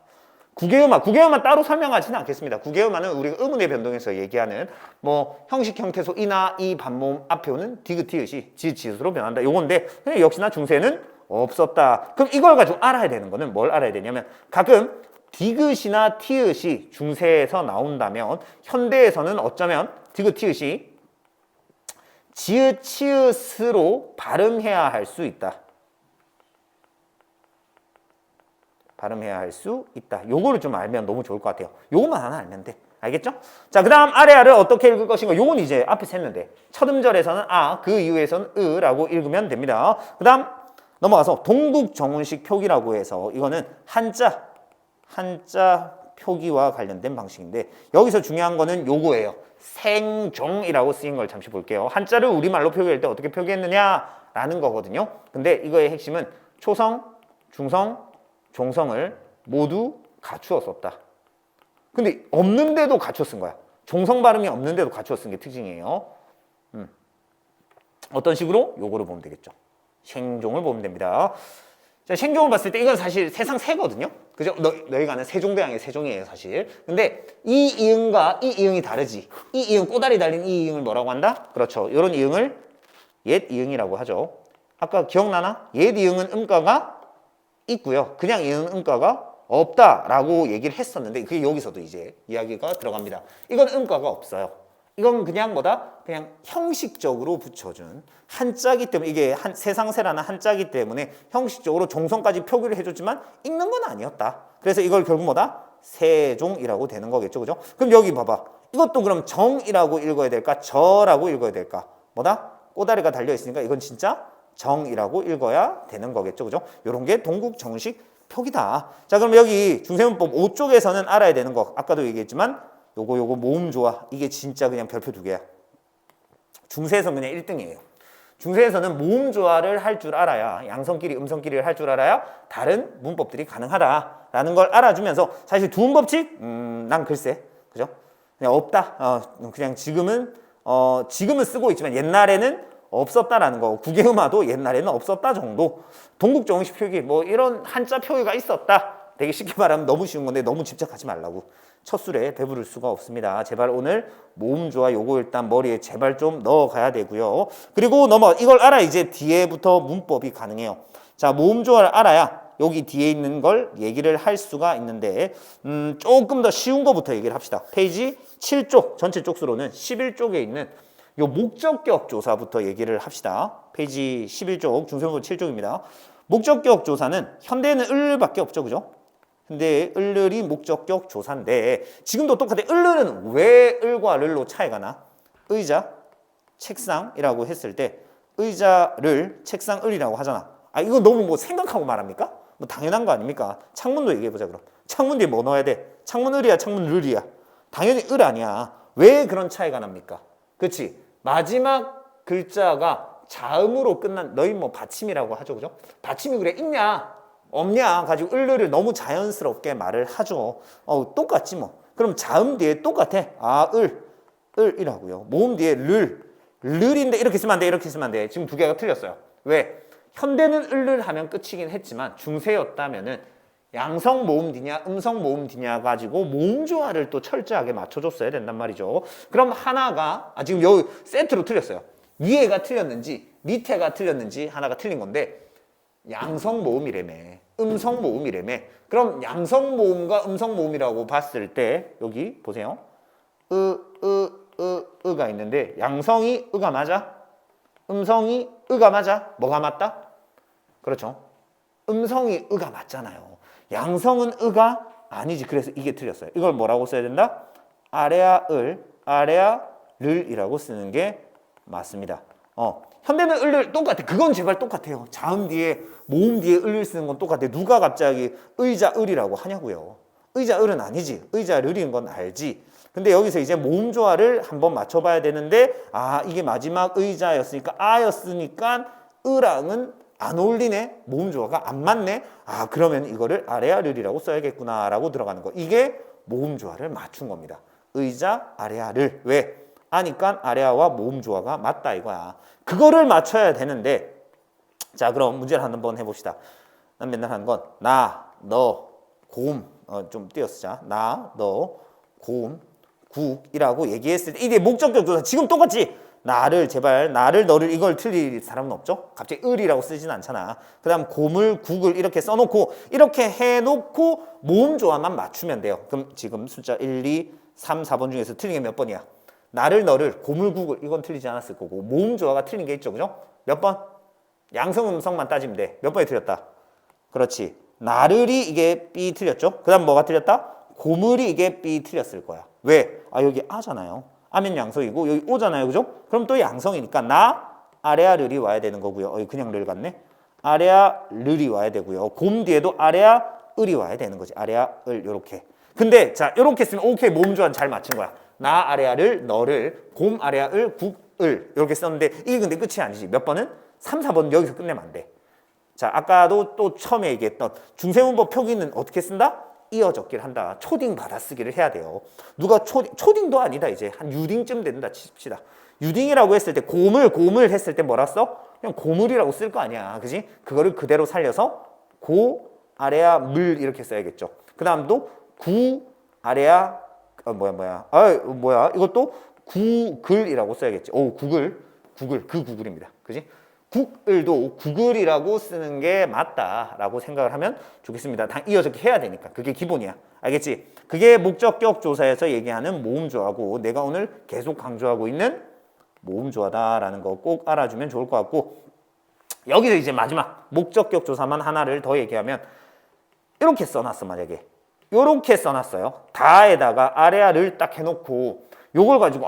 국외음화 따로 설명하지는 않겠습니다. 국외음화는 우리가 의문의 변동에서 얘기하는 뭐 형식, 형태소, 이나, 이, 반모음, 앞에 오는 디귿, 티읕이 지읒, 지읒으로 변한다. 요건데 역시나 중세는 없었다. 그럼 이걸 가지고 알아야 되는 거는 뭘 알아야 되냐면 가끔 디귿이나 티읕이 중세에서 나온다면 현대에서는 어쩌면 디귿, 티읕이 지읒, 치읓으로 발음해야 할 수 있다. 발음해야 할 수 있다. 요거를 좀 알면 너무 좋을 것 같아요. 요것만 하나 알면 돼. 알겠죠? 자, 그 다음 아래아를 어떻게 읽을 것인가. 요건 이제 앞에서 했는데 첫 음절에서는 아, 그 이후에서는 으라고 읽으면 됩니다. 그 다음 넘어가서 동북정운식 표기라고 해서 이거는 한자 표기와 관련된 방식인데 여기서 중요한 거는 요거예요. 생종이라고 쓰인 걸 잠시 볼게요. 한자를 우리말로 표기할 때 어떻게 표기했느냐라는 거거든요. 근데 이거의 핵심은 초성, 중성, 종성을 모두 갖추어 썼다. 근데 없는데도 갖추어 쓴 거야. 종성 발음이 없는데도 갖추어 쓴 게 특징이에요. 어떤 식으로? 요거를 보면 되겠죠. 생종을 보면 됩니다. 자, 생종을 봤을 때 이건 사실 세상 새거든요. 그죠? 너희가 아는 세종대왕의 세종이에요, 사실. 근데 이 이응과 이 이응이 다르지. 이 이응, 꼬다리 달린 이 이응을 뭐라고 한다? 그렇죠. 이런 이응을 옛 이응이라고 하죠. 아까 기억나나? 옛 이응은 음가가 있고요. 그냥 이응은 음가가 없다라고 얘기를 했었는데 그게 여기서도 이제 이야기가 들어갑니다. 이건 음가가 없어요. 이건 그냥 뭐다? 그냥 형식적으로 붙여준 한자기 때문에 이게 세상세라는 한자기 때문에 형식적으로 종성까지 표기를 해줬지만 읽는 건 아니었다. 그래서 이걸 결국 뭐다? 세종이라고 되는 거겠죠. 그죠? 그럼 여기 봐봐. 이것도 그럼 정이라고 읽어야 될까? 저라고 읽어야 될까? 뭐다? 꼬다리가 달려있으니까 이건 진짜 정이라고 읽어야 되는 거겠죠. 그죠? 요런 게 동국정식 표기다. 자, 그럼 여기 중세문법 5쪽에서는 알아야 되는 거 아까도 얘기했지만 요거 모음조화 이게 진짜 그냥 별표 2개야. 중세에서 그냥 1등이에요. 중세에서는 모음조화를 할 줄 알아야 양성끼리 음성끼리를 할 줄 알아야 다른 문법들이 가능하다라는 걸 알아주면서 사실 두음법칙? 난 글쎄 그죠? 그냥 없다. 그냥 지금은 쓰고 있지만 옛날에는 없었다라는 거. 국외음화도 옛날에는 없었다 정도. 동국정식 표기 뭐 이런 한자 표기가 있었다. 되게 쉽게 말하면 너무 쉬운 건데 너무 집착하지 말라고. 첫 술에 배부를 수가 없습니다. 제발 오늘 모음조화 요거 일단 머리에 제발 좀 넣어가야 되고요. 그리고 이걸 알아 이제 뒤에부터 문법이 가능해요. 자, 모음조화를 알아야 여기 뒤에 있는 걸 얘기를 할 수가 있는데 조금 더 쉬운 거부터 얘기를 합시다. 페이지 7쪽 전체 쪽수로는 11쪽에 있는 요 목적격 조사부터 얘기를 합시다. 페이지 11쪽 중세문법 7쪽입니다. 목적격 조사는 현대에는 을밖에 없죠. 그죠? 근데 을을이 목적격 조사인데 지금도 똑같아. 을은 왜 을과 를로 차이가 나? 의자, 책상이라고 했을 때 의자를 책상 을이라고 하잖아. 아, 이거 너무 뭐 생각하고 말합니까? 뭐 당연한 거 아닙니까? 창문도 얘기해보자 그럼. 창문 뒤에 뭐 넣어야 돼? 창문 을이야, 창문 를이야? 당연히 을 아니야. 왜 그런 차이가 납니까? 그렇지? 마지막 글자가 자음으로 끝난 너희 뭐 받침이라고 하죠. 그죠? 받침이 그래 있냐? 없냐 가지고 을을 너무 자연스럽게 말을 하죠. 똑같지 뭐. 그럼 자음 뒤에 똑같아. 아, 을이라고요. 모음 뒤에 를인데 이렇게 쓰면 안 돼. 이렇게 쓰면 안 돼. 지금 두 개가 틀렸어요. 왜? 현대는 을을 하면 끝이긴 했지만 중세였다면은 양성 모음 뒤냐 음성 모음 뒤냐 가지고 모음 조화를 또 철저하게 맞춰줬어야 된단 말이죠. 그럼 하나가 지금 여기 세트로 틀렸어요. 위에가 틀렸는지 밑에가 틀렸는지 하나가 틀린 건데 양성 모음이래며 음성 모음이래며 그럼 양성 모음과 음성 모음이라고 봤을 때 여기 보세요. 으가 있는데 양성이 으가 맞아? 음성이 으가 맞아? 뭐가 맞다? 그렇죠. 음성이 으가 맞잖아요. 양성은 으가 아니지. 그래서 이게 틀렸어요. 이걸 뭐라고 써야 된다? 아래야 을, 아래야 를이라고 쓰는 게 맞습니다. 현대는 을을 똑같아. 그건 제발 똑같아요. 자음 뒤에 모음 뒤에 을을 쓰는 건 똑같아. 누가 갑자기 의자 을이라고 하냐고요. 의자 을은 아니지. 의자 을인 건 알지. 근데 여기서 이제 모음 조화를 한번 맞춰봐야 되는데 이게 마지막 의자였으니까 아였으니까 을랑은 안 어울리네. 모음 조화가 안 맞네. 그러면 이거를 아래야 를이라고 써야겠구나라고 들어가는 거. 이게 모음 조화를 맞춘 겁니다. 의자 아래야 를. 왜? 아니까 아래아와 모음 조화가 맞다 이거야. 그거를 맞춰야 되는데 자, 그럼 문제를 한번 해봅시다. 난 맨날 하는 건 나, 너, 곰 좀 띄어쓰자. 나, 너, 곰, 국이라고 얘기했을 때 이게 목적격 조사 지금 똑같지? 나를 제발 나를 너를 이걸 틀릴 사람은 없죠? 갑자기 을이라고 쓰진 않잖아. 그 다음 곰을 국을 이렇게 써놓고 이렇게 해놓고 모음 조화만 맞추면 돼요. 그럼 지금 숫자 1, 2, 3, 4번 중에서 틀린 게 몇 번이야? 나를 너를 곰을 국을 이건 틀리지 않았을 거고 모음 조화가 틀린 게 있죠. 그죠? 몇 번? 양성 음성만 따지면 돼. 몇 번이 틀렸다? 그렇지. 나를이 이게 B 틀렸죠? 그 다음 뭐가 틀렸다? 고물이 이게 B 틀렸을 거야. 왜? 아 여기 아잖아요. 아면 양성이고 여기 오잖아요. 그죠? 그럼 또 양성이니까 나 아래아 르이 와야 되는 거고요. 그냥 를 같네. 아래아 르이 와야 되고요. 곰 뒤에도 아래아 을이 와야 되는 거지. 아래아 을 요렇게. 근데 자 요렇게 쓰면 오케이 모음 조화 잘 맞춘 거야. 나 아래아를 너를 곰 아래아을 국을 이렇게 썼는데 이게 근데 끝이 아니지. 몇 번은? 3, 4번 여기서 끝내면 안 돼. 자 아까도 또 처음에 얘기했던 중세문법 표기는 어떻게 쓴다? 이어 적기를 한다. 초딩 받아쓰기를 해야 돼요. 누가 초딩도 아니다 이제 한 유딩쯤 된다 칩시다. 유딩이라고 했을 때 고물 했을 때 뭐라 써? 그냥 고물이라고 쓸 거 아니야. 그지? 그거를 그대로 살려서 고 아래야 물 이렇게 써야겠죠. 그 다음도 구 아래야 뭐야 이것도 구글이라고 써야겠지. 오 구글 그 구글입니다. 그지? 국을도 구글이라고 쓰는 게 맞다라고 생각을 하면 좋겠습니다. 다 이어적기 해야 되니까 그게 기본이야. 알겠지? 그게 목적격 조사에서 얘기하는 모음조화고 내가 오늘 계속 강조하고 있는 모음조화다라는 거 꼭 알아주면 좋을 것 같고 여기서 이제 마지막 목적격 조사만 하나를 더 얘기하면 이렇게 써놨어. 만약에 이렇게 써놨어요. 다에다가 아래아를 딱 해놓고 요걸 가지고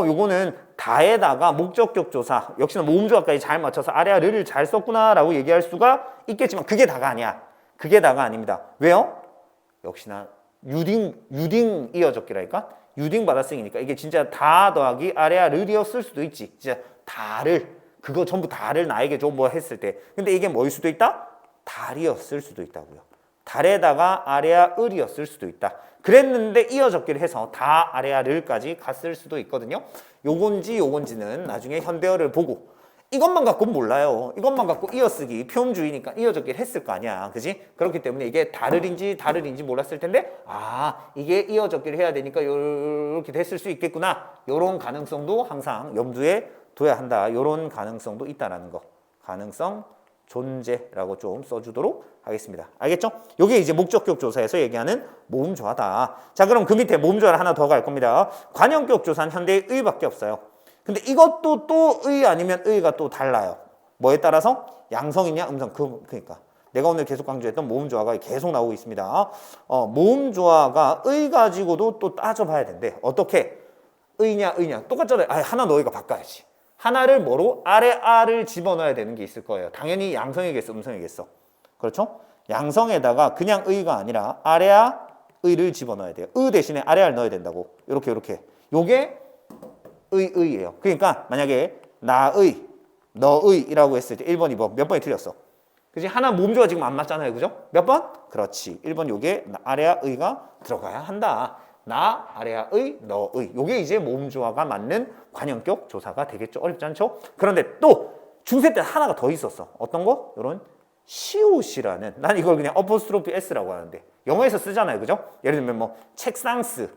요거는 다에다가 목적격 조사 역시나 모음조화까지 잘 맞춰서 아래아 르를 잘 썼구나 라고 얘기할 수가 있겠지만 그게 다가 아니야. 그게 다가 아닙니다. 왜요? 역시나 유딩 이어적기라니까 유딩 받아쓰기니까 이게 진짜 다 더하기 아래아 르이었을 수도 있지. 진짜 다를 그거 전부 다를 나에게 줘 뭐 했을 때 근데 이게 뭐일 수도 있다? 달이었을 수도 있다고요. 달에다가 아래아 을이었을 수도 있다. 그랬는데 이어적기를 해서 다 아래아 르까지 갔을 수도 있거든요. 요건지는 나중에 현대어를 보고 이것만 갖고는 몰라요. 이것만 갖고 이어쓰기 표음주의니까 이어적기를 했을 거 아니야. 그지? 그렇기 때문에 이게 다를인지 몰랐을 텐데 이게 이어적기를 해야 되니까 이렇게 됐을 수 있겠구나. 요런 가능성도 항상 염두에 둬야 한다. 요런 가능성도 있다라는 거. 가능성 존재라고 좀 써주도록 하겠습니다. 알겠죠? 이게 이제 목적격 조사에서 얘기하는 모음조화다. 자, 그럼 그 밑에 모음조화를 하나 더 갈 겁니다. 관형격 조사는 현대의 의밖에 없어요. 근데 이것도 또 의 아니면 의가 또 달라요. 뭐에 따라서? 양성이냐 음성. 그러니까 내가 오늘 계속 강조했던 모음조화가 계속 나오고 있습니다. 모음조화가 의 가지고도 또 따져봐야 된대. 어떻게? 의냐 똑같잖아요. 하나 너희가 바꿔야지. 하나를 뭐로? 아래아를 집어넣어야 되는 게 있을 거예요. 당연히 양성이겠어 음성이겠어. 그렇죠? 양성에다가 그냥 의가 아니라 아래아 의를 집어넣어야 돼요. 의 대신에 아래아를 넣어야 된다고. 이렇게 요게 의예요. 그러니까 만약에 나의 너의이라고 했을 때 1번 2번 몇 번이 틀렸어? 그지? 하나 모음조화 지금 안 맞잖아요. 그죠? 몇 번? 그렇지. 1번 요게 아래아 의가 들어가야 한다. 나 아래아의 너의 요게 이제 모음조화가 맞는 관형격 조사가 되겠죠. 어렵지 않죠? 그런데 또 중세 때 하나가 더 있었어. 어떤 거? 요런 시옷이라는 난 이걸 그냥 어포스트로피 S라고 하는데 영어에서 쓰잖아요. 그죠? 예를 들면 뭐 책상스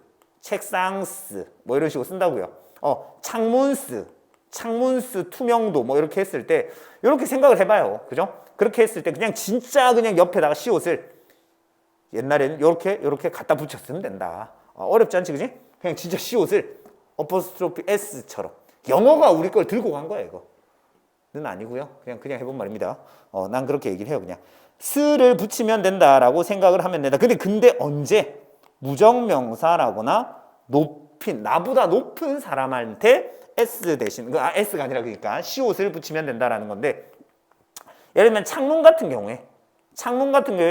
뭐 이런 식으로 쓴다고요. 창문스 투명도 뭐 이렇게 했을 때 이렇게 생각을 해봐요. 그죠? 그렇게 했을 때 그냥 진짜 그냥 옆에다가 시옷을 옛날에는 요렇게 갖다 붙였으면 된다. 어렵지 않지, 그지? 그냥 진짜 시옷을 어포스트로피 S처럼. 영어가 우리 걸 들고 간 거야, 이거는 아니고요. 그냥 해본 말입니다. 난 그렇게 얘기를 해요, 그냥. 스를 붙이면 된다라고 생각을 하면 된다. 근데 언제 무정명사라거나 나보다 높은 사람한테 S 대신, S가 아니라 그러니까 시옷을 붙이면 된다라는 건데, 예를 들면 창문 같은 경우에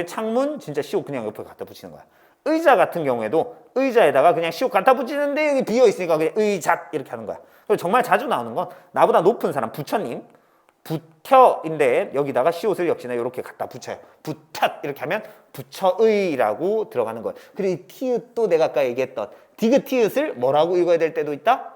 창문 진짜 시옷 그냥 옆에 갖다 붙이는 거야. 의자 같은 경우에도 의자에다가 그냥 시옷 갖다 붙이는데 여기 비어 있으니까 그냥 의잣 이렇게 하는 거야. 그리고 정말 자주 나오는 건 나보다 높은 사람 부처님 부처인데 여기다가 시옷을 역시나 이렇게 갖다 붙여요. 부탁 이렇게 하면 부처의라고 들어가는 거예요. 그리고 이 티읕도 내가 아까 얘기했던 디귿티읕을 뭐라고 읽어야 될 때도 있다?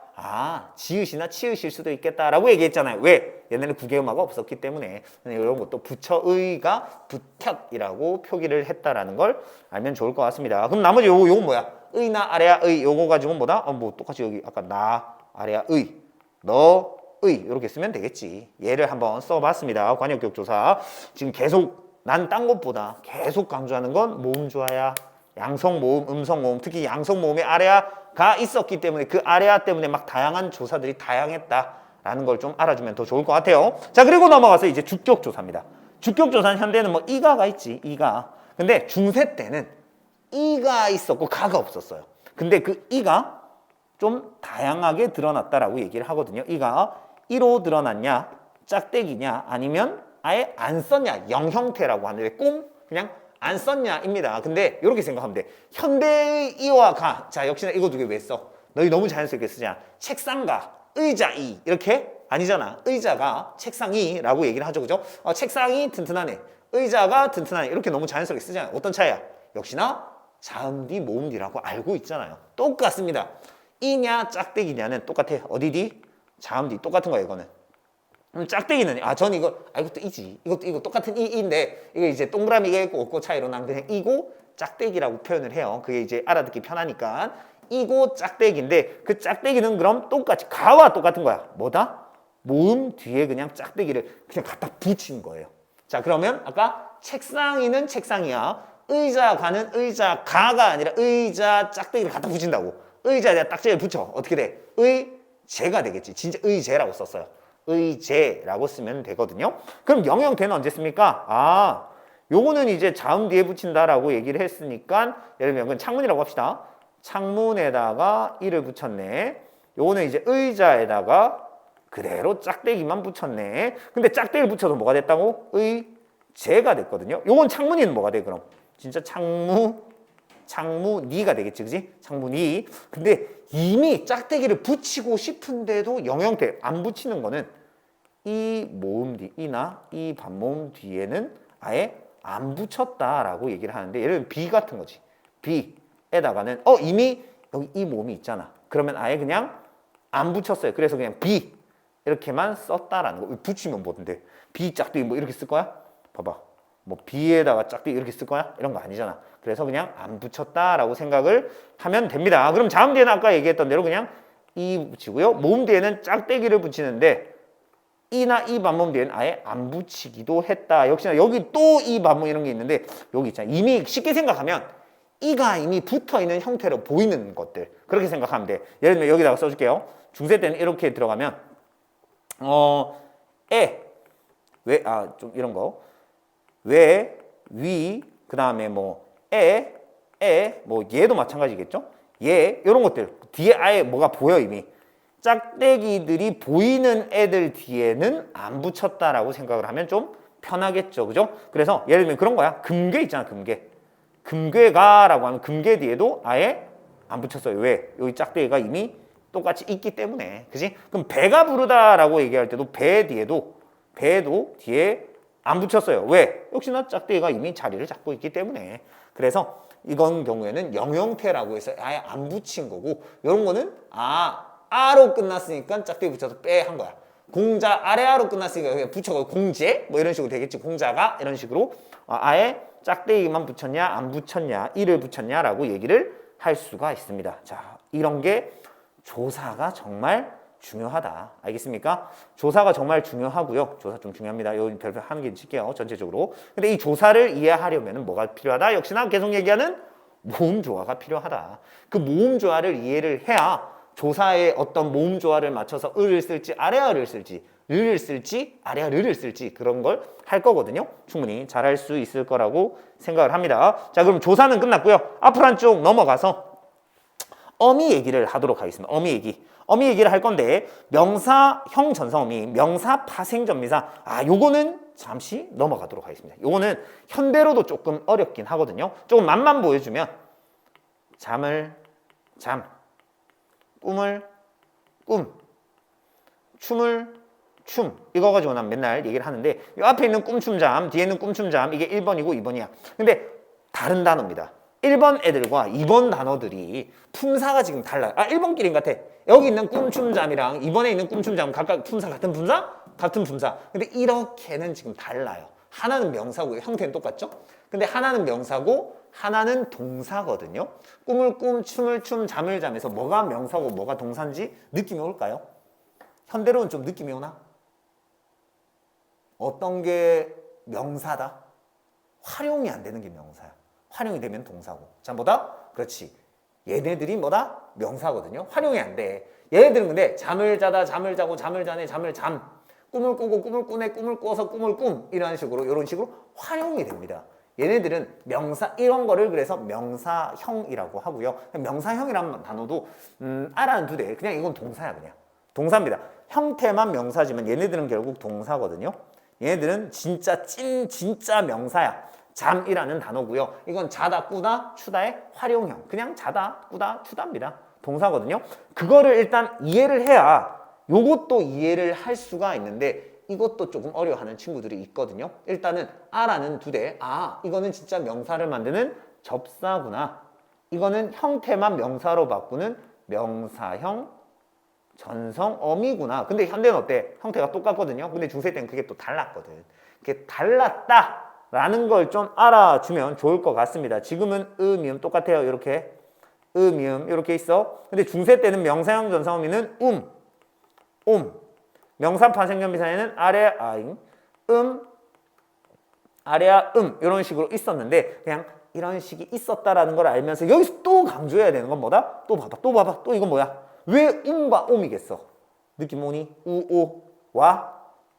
지읒이나 치읒일 수도 있겠다라고 얘기했잖아요. 왜? 옛날에 국외음화가 없었기 때문에 이런 것도 부처의가 부텄이라고 표기를 했다라는 걸 알면 좋을 것 같습니다. 그럼 나머지 요거 뭐야? 의나 아래야 의 요거 가지고 뭐다? 뭐 똑같이 여기 아까 나 아래야 의 너 의 이렇게 쓰면 되겠지. 얘를 한번 써봤습니다. 관역격조사. 지금 계속 난 딴 것보다 계속 강조하는 건 모음조화야. 양성모음, 음성모음, 특히 양성모음에 아래아가 있었기 때문에 그 아래아 때문에 막 다양한 조사들이 다양했다라는 걸 좀 알아주면 더 좋을 것 같아요. 자, 그리고 넘어가서 이제 주격조사입니다. 주격조사는 현대는 뭐 이가가 있지, 이가. 근데 중세 때는 이가 있었고 가가 없었어요. 근데 그 이가 좀 다양하게 드러났다라고 얘기를 하거든요. 이가 이로 드러났냐, 짝대기냐, 아니면 아예 안 썼냐, 영형태라고 하는데 그냥 안 썼냐입니다. 근데 이렇게 생각하면 돼. 현대의 이와 가. 자, 역시나 이거 두 개 왜 써? 너희 너무 자연스럽게 쓰잖아. 책상가, 의자 이 이렇게 아니잖아. 의자가 책상이라고 얘기를 하죠, 그죠? 책상이 튼튼하네. 의자가 튼튼하네. 이렇게 너무 자연스럽게 쓰잖아요. 어떤 차이야? 역시나 자음뒤 모음뒤라고 알고 있잖아요. 똑같습니다. 이냐 짝대기냐는 똑같아. 어디디? 자음뒤 똑같은 거야 이거는. 짝대기는 전 이거 이것도 이지. 이거 똑같은 이인데 이게 이제 동그라미가 있고 없고 차이로 난 그냥 이고 짝대기라고 표현을 해요. 그게 이제 알아듣기 편하니까 이고 짝대기인데 그 짝대기는 그럼 똑같이 가와 똑같은 거야. 뭐다? 모음 뒤에 그냥 짝대기를 그냥 갖다 붙인 거예요. 자, 그러면 아까 책상이는 책상이야. 의자가는 의자가가 아니라 의자 짝대기를 갖다 붙인다고. 의자에다 짝대기를 붙여. 어떻게 돼? 의제가 되겠지. 진짜 의제라고 썼어요. 의제라고 쓰면 되거든요. 그럼 영형태는 언제 씁니까? 요거는 이제 자음 뒤에 붙인다라고 얘기를 했으니까 예를 들면 그건 창문이라고 합시다. 창문에다가 이를 붙였네. 요거는 이제 의자에다가 그대로 짝대기만 붙였네. 근데 짝대기를 붙여도 뭐가 됐다고? 의제가 됐거든요. 요건 창문이는 뭐가 돼 그럼? 진짜 창문이가 되겠지, 그지? 창문이. 근데 이미 짝대기를 붙이고 싶은데도 영형태 안 붙이는 거는 이 모음 뒤, 이나 이 반모음 뒤에는 아예 안 붙였다라고 얘기를 하는데 예를 들면 비 같은 거지. 비에다가는 이미 여기 이 모음이 있잖아. 그러면 아예 그냥 안 붙였어요. 그래서 그냥 비 이렇게만 썼다라는 거. 붙이면 뭐던데? 비 짝대기 뭐 이렇게 쓸 거야? 봐봐. 뭐 비에다가 짝대기 이렇게 쓸 거야? 이런 거 아니잖아. 그래서 그냥 안 붙였다라고 생각을 하면 됩니다. 그럼 자음 뒤에는 아까 얘기했던 대로 그냥 이 붙이고요. 모음 뒤에는 짝대기를 붙이는데 이나 이 반모음 뒤에는 아예 안 붙이기도 했다. 역시나 여기 또 이 반모음 이런 게 있는데 여기 있잖아. 이미 쉽게 생각하면 이가 이미 붙어있는 형태로 보이는 것들. 그렇게 생각하면 돼. 예를 들면 여기다가 써줄게요. 중세 때는 이렇게 들어가면 좀 이런 거. 왜, 위, 그 다음에 뭐 뭐 얘도 마찬가지겠죠? 얘 이런 것들 뒤에 아예 뭐가 보여 이미. 짝대기들이 보이는 애들 뒤에는 안 붙였다라고 생각을 하면 좀 편하겠죠, 그죠? 그래서 예를 들면 그런 거야. 금괴 있잖아, 금괴. 금괴가라고 하면 금괴 뒤에도 아예 안 붙였어요. 왜? 여기 짝대기가 이미 똑같이 있기 때문에, 그지? 그럼 배가 부르다라고 얘기할 때도 배도 뒤에 안 붙였어요. 왜? 역시나 짝대기가 이미 자리를 잡고 있기 때문에. 그래서 이건 경우에는 영형태라고 해서 아예 안 붙인 거고, 이런 거는 아로 끝났으니까 짝대기 붙여서 빼 한 거야. 공자 아래아로 끝났으니까 그냥 붙여서 공제 뭐 이런 식으로 되겠지. 공자가 이런 식으로 아예 짝대기만 붙였냐 안 붙였냐 이를 붙였냐라고 얘기를 할 수가 있습니다. 자, 이런 게 조사가 정말 중요하다. 알겠습니까? 조사가 정말 중요하고요. 조사 좀 중요합니다. 여기 별표 한 개 칠게요. 전체적으로. 근데 이 조사를 이해하려면 뭐가 필요하다? 역시나 계속 얘기하는 모음 조화가 필요하다. 그 모음 조화를 이해를 해야 조사에 어떤 모음 조화를 맞춰서 을을 쓸지 아래아를 쓸지 르를 쓸지 아래아르를 쓸지 그런 걸 할 거거든요. 충분히 잘할 수 있을 거라고 생각을 합니다. 자, 그럼 조사는 끝났고요. 앞으로 한쪽 넘어가서 어미 얘기를 하도록 하겠습니다. 어미 얘기를 할 건데 명사형 전사어미, 명사 파생전미사 요거는 잠시 넘어가도록 하겠습니다. 요거는 현대로도 조금 어렵긴 하거든요. 조금 맛만 보여주면 잠을 잠, 꿈을 꿈, 춤을 춤 이거 가지고 난 맨날 얘기를 하는데 이 앞에 있는 꿈춤잠, 뒤에 있는 꿈춤잠 이게 1번이고 2번이야. 근데 다른 단어입니다. 1번 애들과 2번 단어들이 품사가 지금 달라요. 1번 끼린 같아. 여기 있는 꿈춤잠이랑 2번에 있는 꿈춤잠 각각 품사 같은 품사? 같은 품사. 근데 이렇게는 지금 달라요. 하나는 명사고요. 형태는 똑같죠? 근데 하나는 명사고 하나는 동사거든요. 꿈을 꿈, 춤을 춤, 잠을 잠에서 뭐가 명사고 뭐가 동사인지 느낌이 올까요? 현대로는 좀 느낌이 오나? 어떤 게 명사다? 활용이 안 되는 게 명사야. 활용이 되면 동사고. 자, 뭐다? 그렇지. 얘네들이 뭐다? 명사거든요. 활용이 안 돼. 얘네들은 근데 잠을 자다, 잠을 자고, 잠을 자네, 잠을 잠. 꿈을 꾸고, 꿈을 꾸네, 꿈을 꾸어서 꿈을 꿈. 이런 식으로 활용이 됩니다. 얘네들은 명사, 이런 거를 그래서 명사형이라고 하고요. 명사형이라는 단어도, 알아는 두대. 그냥 이건 동사야, 그냥. 동사입니다. 형태만 명사지만 얘네들은 결국 동사거든요. 얘네들은 진짜 명사야. 잠이라는 단어고요. 이건 자다, 꾸다, 추다의 활용형. 그냥 자다, 꾸다, 추다입니다. 동사거든요. 그거를 일단 이해를 해야 요것도 이해를 할 수가 있는데 이것도 조금 어려워하는 친구들이 있거든요. 일단은 아라는 두대. 이거는 진짜 명사를 만드는 접사구나. 이거는 형태만 명사로 바꾸는 명사형 전성 어미구나. 근데 현대는 어때? 형태가 똑같거든요. 근데 중세 때는 그게 또 달랐거든. 그게 달랐다라는 걸 좀 알아주면 좋을 것 같습니다. 지금은 미음 똑같아요. 이렇게 미음 이렇게 있어. 근데 중세 때는 명사형 전성 어미는 명사 파생경비사에는 아래 아잉 아래야 이런 식으로 있었는데 그냥 이런 식이 있었다라는 걸 알면서 여기서 또 강조해야 되는 건 뭐다? 또 봐봐 또 이건 뭐야? 왜 과 옴이겠어? 느낌 오니? 우오 와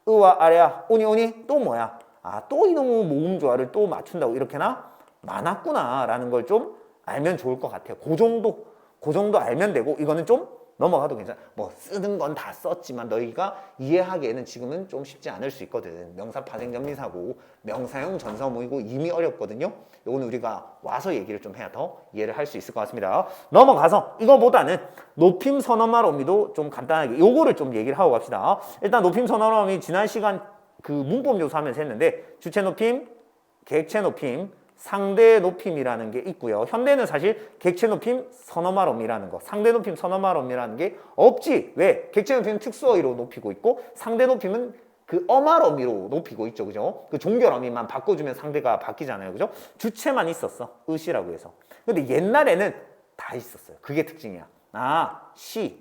으와 아래야 오니 또 뭐야? 또 이놈의 모음 조화를 또 맞춘다고 이렇게나 많았구나 라는 걸 좀 알면 좋을 것 같아요. 그 정도 알면 되고 이거는 좀 넘어가도 괜찮아. 뭐 쓰는 건 다 썼지만 너희가 이해하기에는 지금은 좀 쉽지 않을 수 있거든. 명사 파생전미사고 명사형 전사모이고 이미 어렵거든요. 요거는 우리가 와서 얘기를 좀 해야 더 이해를 할 수 있을 것 같습니다. 넘어가서 이거보다는 높임 선어말 어미도 좀 간단하게 요거를 좀 얘기를 하고 갑시다. 일단 높임 선어말 어미 지난 시간 그 문법 요소 하면서 했는데 주체 높임, 객체 높임, 상대 높임이라는 게 있고요. 현대는 사실 객체 높임 선어말 어미라는 거, 상대 높임 선어말 어미라는 게 없지. 왜? 객체 높임은 특수어휘로 높이고 있고 상대 높임은 그 어말 어미로 높이고 있죠. 그죠? 그 종결 어미만 바꿔주면 상대가 바뀌잖아요. 그죠? 주체만 있었어. 으시라고 해서. 근데 옛날에는 다 있었어요. 그게 특징이야. 시,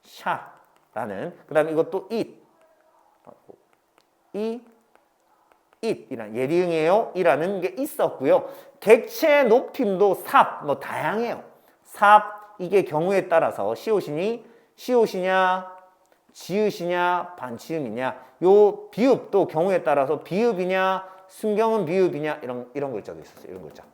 샤라는 그 다음에 이것도 이란 예리응해요 이라는 게 있었고요. 객체 높임도 삽, 뭐 다양해요. 삽 이게 경우에 따라서 시옷이냐 지읒이냐 반치음이냐 요 비읍도 경우에 따라서 비읍이냐 순경은 비읍이냐 이런 글자도 있었어요. 이런 글자.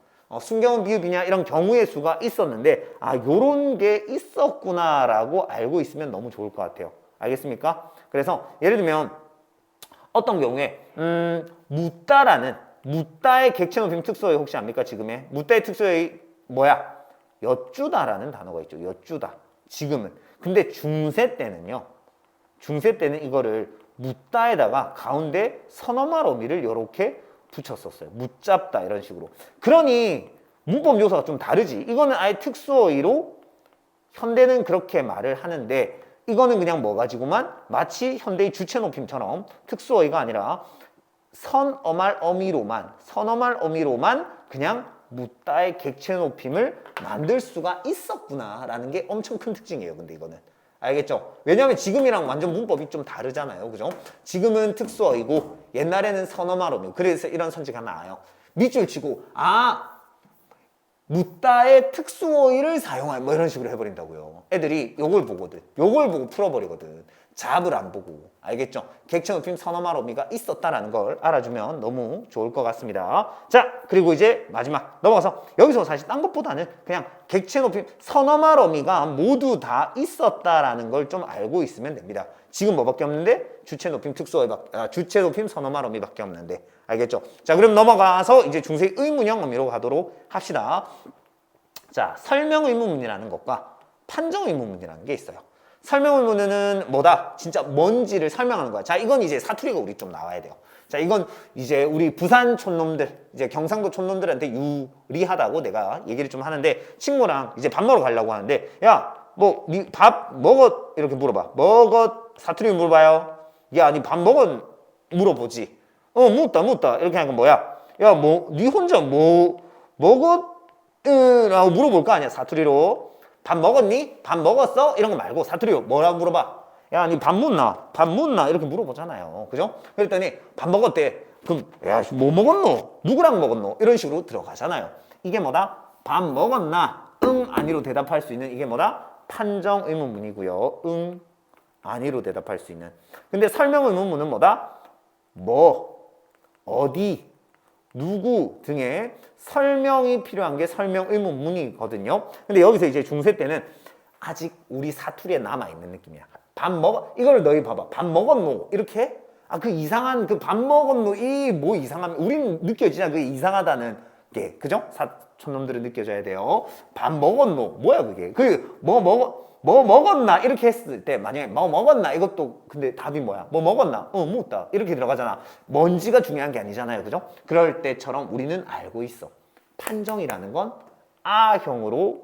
순경은 비읍이냐 이런 경우의 수가 있었는데 요런 게 있었구나라고 알고 있으면 너무 좋을 것 같아요. 알겠습니까? 그래서 예를 들면 어떤 경우에 묻다의 객체 높임 특수어휘 혹시 압니까? 지금의 묻다의 특수어휘 뭐야? 여쭈다라는 단어가 있죠. 여쭈다. 지금은. 근데 중세 때는 이거를 묻다에다가 가운데 선어말 어미를 이렇게 붙였었어요. 묻잡다 이런 식으로. 그러니 문법 요소가 좀 다르지. 이거는 아예 특수어휘로 현대는 그렇게 말을 하는데 이거는 그냥 뭐 가지고만 마치 현대의 주체 높임처럼 특수어휘가 아니라 선어말 어미로만 그냥 묻다의 객체 높임을 만들 수가 있었구나라는 게 엄청 큰 특징이에요. 근데 이거는 알겠죠? 왜냐하면 지금이랑 완전 문법이 좀 다르잖아요. 그죠? 지금은 특수어이고 옛날에는 선어말 어미. 그래서 이런 선지가 나와요. 밑줄 치고 묻다의 특수어휘를 사용할 뭐 이런 식으로 해버린다고요. 애들이 요걸 보고 풀어버리거든. 잡을 안 보고. 알겠죠? 객체 높임 선어말 어미가 있었다라는 걸 알아주면 너무 좋을 것 같습니다. 자, 그리고 이제 마지막 넘어가서 여기서 사실 딴 것보다는 그냥 객체 높임 선어말 어미가 모두 다 있었다라는 걸 좀 알고 있으면 됩니다. 지금 뭐밖에 없는데 주체 높임 주체 높임 선어말 어미밖에 없는데. 알겠죠? 자, 그럼 넘어가서 이제 중세 의문형 어미로 가도록 합시다. 자, 설명 의문문이라는 것과 판정 의문문이라는 게 있어요. 설명 의문은 뭐다? 진짜 뭔지를 설명하는 거야. 자, 이건 이제 사투리가 우리 좀 나와야 돼요. 자, 이건 이제 우리 부산 촌놈들, 이제 경상도 촌놈들한테 유리하다고 내가 얘기를 좀 하는데, 친구랑 이제 밥 먹으러 가려고 하는데, 야, 뭐, 니 밥 먹었? 이렇게 물어봐. 먹었? 사투리 물어봐요. 야, 니 밥 먹었? 물어보지. 묻다. 이렇게 하니까 뭐야? 야, 뭐, 니 혼자 뭐, 먹었? 라고 물어볼 거 아니야, 사투리로. 밥 먹었니? 밥 먹었어? 이런 거 말고 사투리로 뭐라고 물어봐? 야, 니 밥 묻나? 밥 묻나? 이렇게 물어보잖아요. 그죠? 그랬더니 밥 먹었대. 그럼 야, 뭐 먹었노? 누구랑 먹었노? 이런 식으로 들어가잖아요. 이게 뭐다? 밥 먹었나? 응, 아니로 대답할 수 있는 이게 뭐다? 판정 의문문이고요. 응, 아니로 대답할 수 있는. 근데 설명 의문문은 뭐다? 뭐, 어디, 누구 등의 설명이 필요한 게 설명 의문문이거든요. 근데 여기서 이제 중세 때는 아직 우리 사투리에 남아있는 느낌이야. 밥 먹어? 이걸 너희 봐봐. 밥 먹었노? 이렇게? 아, 그 이상한 그 밥 먹었노? 이 뭐 이상함? 우린 느껴지잖아. 그게 이상하다는 게. 그죠? 사촌놈들은 느껴져야 돼요. 밥 먹었노? 뭐야 그게? 뭐 먹었나? 이렇게 했을 때 만약에 뭐 먹었나? 이것도 근데 답이 뭐야? 뭐 먹었나? 묻다. 이렇게 들어가잖아. 뭔지가 중요한 게 아니잖아요. 그죠? 그럴 때처럼 우리는 알고 있어. 판정이라는 건 아형으로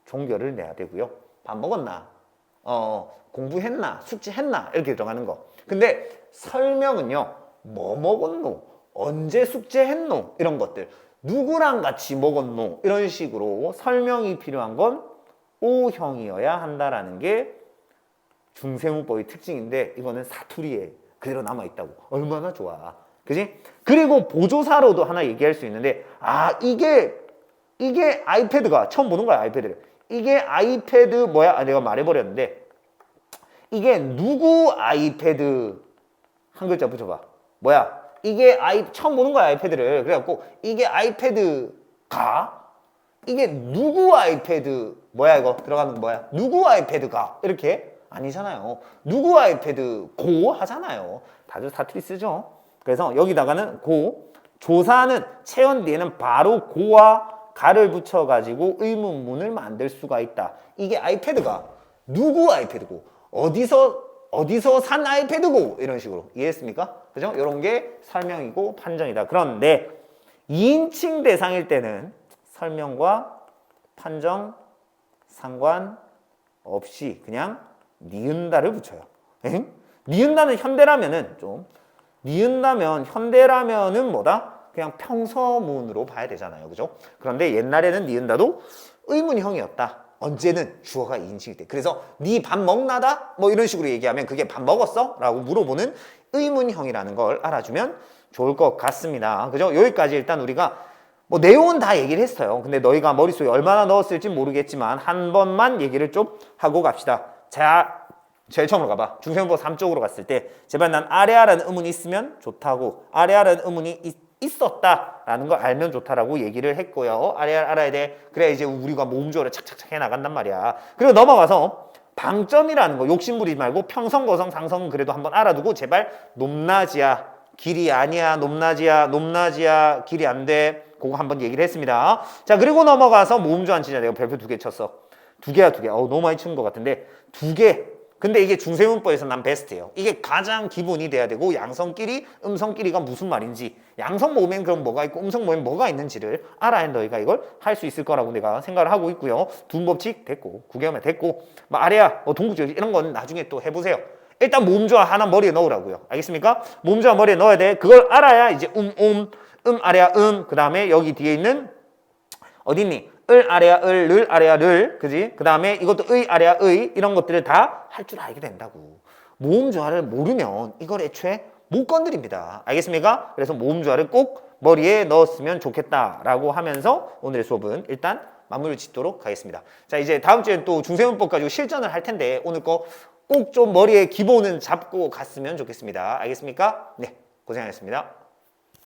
종결을 내야 되고요. 밥 먹었나? 공부했나? 숙제했나? 이렇게 들어가는 거. 근데 설명은요. 뭐 먹었노? 언제 숙제했노? 이런 것들. 누구랑 같이 먹었노? 이런 식으로 설명이 필요한 건 O형이어야 한다라는 게 중세문법의 특징인데 이거는 사투리에 그대로 남아있다고. 얼마나 좋아. 그지? 그리고 보조사로도 하나 얘기할 수 있는데 이게 아이패드가 처음 보는 거야. 아이패드를. 이게 아이패드 뭐야? 내가 말해버렸는데 이게 누구 아이패드 한 글자 붙여봐. 뭐야? 이게 처음 보는 거야. 아이패드를. 그래갖고 이게 아이패드가 이게 누구 아이패드 뭐야 이거 들어가는 거 뭐야? 누구 아이패드가 이렇게 아니잖아요. 누구 아이패드 고 하잖아요. 다들 사투리 쓰죠. 그래서 여기다가는 고 조사는 체온 뒤에는 바로 고와 가를 붙여가지고 의문문을 만들 수가 있다. 이게 아이패드가 누구 아이패드고 어디서 산 아이패드고 이런 식으로 이해했습니까? 그죠? 이런 게 설명이고 판정이다. 그런데 2인칭 대상일 때는 설명과 판정 상관없이 그냥 니은다를 붙여요. 엥? 니은다는 현대라면은 현대라면은 뭐다? 그냥 평서문으로 봐야 되잖아요. 그죠? 그런데 옛날에는 니은다도 의문형이었다. 언제는 주어가 2인칭일 때. 그래서 니 밥 먹나다? 뭐 이런 식으로 얘기하면 그게 밥 먹었어? 라고 물어보는 의문형이라는 걸 알아주면 좋을 것 같습니다. 그죠? 여기까지 일단 우리가 뭐 내용은 다 얘기를 했어요. 근데 너희가 머릿속에 얼마나 넣었을지 모르겠지만 한 번만 얘기를 좀 하고 갑시다. 자, 제일 처음으로 가봐. 중세문법 3쪽으로 갔을 때 제발 난 아래아라는 의문이 있으면 좋다고 아래아라는 의문이 있었다라는 걸 알면 좋다라고 얘기를 했고요. 아래아 알아야 돼. 그래야 이제 우리가 모음조어를 착착착 해나간단 말이야. 그리고 넘어가서 방점이라는 거 욕심 부리지 말고 평성, 거성, 상성은 그래도 한번 알아두고 제발 높낮이야 길이 아니야 높낮이야 길이 안 돼. 그거 한번 얘기를 했습니다. 자, 그리고 넘어가서 모음조 안 치자. 내가 별표 2개 쳤어. 2개야 2개. 너무 많이 치는 것 같은데 2개. 근데 이게 중세문법에서 난 베스트예요. 이게 가장 기본이 돼야 되고 양성끼리 음성끼리가 무슨 말인지 양성 모음엔 그럼 뭐가 있고 음성 모음엔 뭐가 있는지를 알아야 너희가 이걸 할 수 있을 거라고 내가 생각을 하고 있고요. 두음법칙 됐고 구개음에 됐고 뭐 아래야 동국절 이런 건 나중에 또 해보세요. 일단 모음조화 하나 머리에 넣으라고요. 알겠습니까? 모음조화 머리에 넣어야 돼. 그걸 알아야 이제 아래야 그 다음에 여기 뒤에 있는 어딨니? 을 아래야 를 아래야 를 그지? 그 다음에 이것도 의 아래야 이런 것들을 다 할 줄 알게 된다고. 모음조화를 모르면 이걸 애초에 못 건드립니다. 알겠습니까? 그래서 모음조화를 꼭 머리에 넣었으면 좋겠다라고 하면서 오늘의 수업은 일단 마무리를 짓도록 하겠습니다. 자, 이제 다음 주엔 또 중세문법 가지고 실전을 할 텐데 오늘 거 꼭 좀 머리에 기본은 잡고 갔으면 좋겠습니다. 알겠습니까? 네, 고생하셨습니다.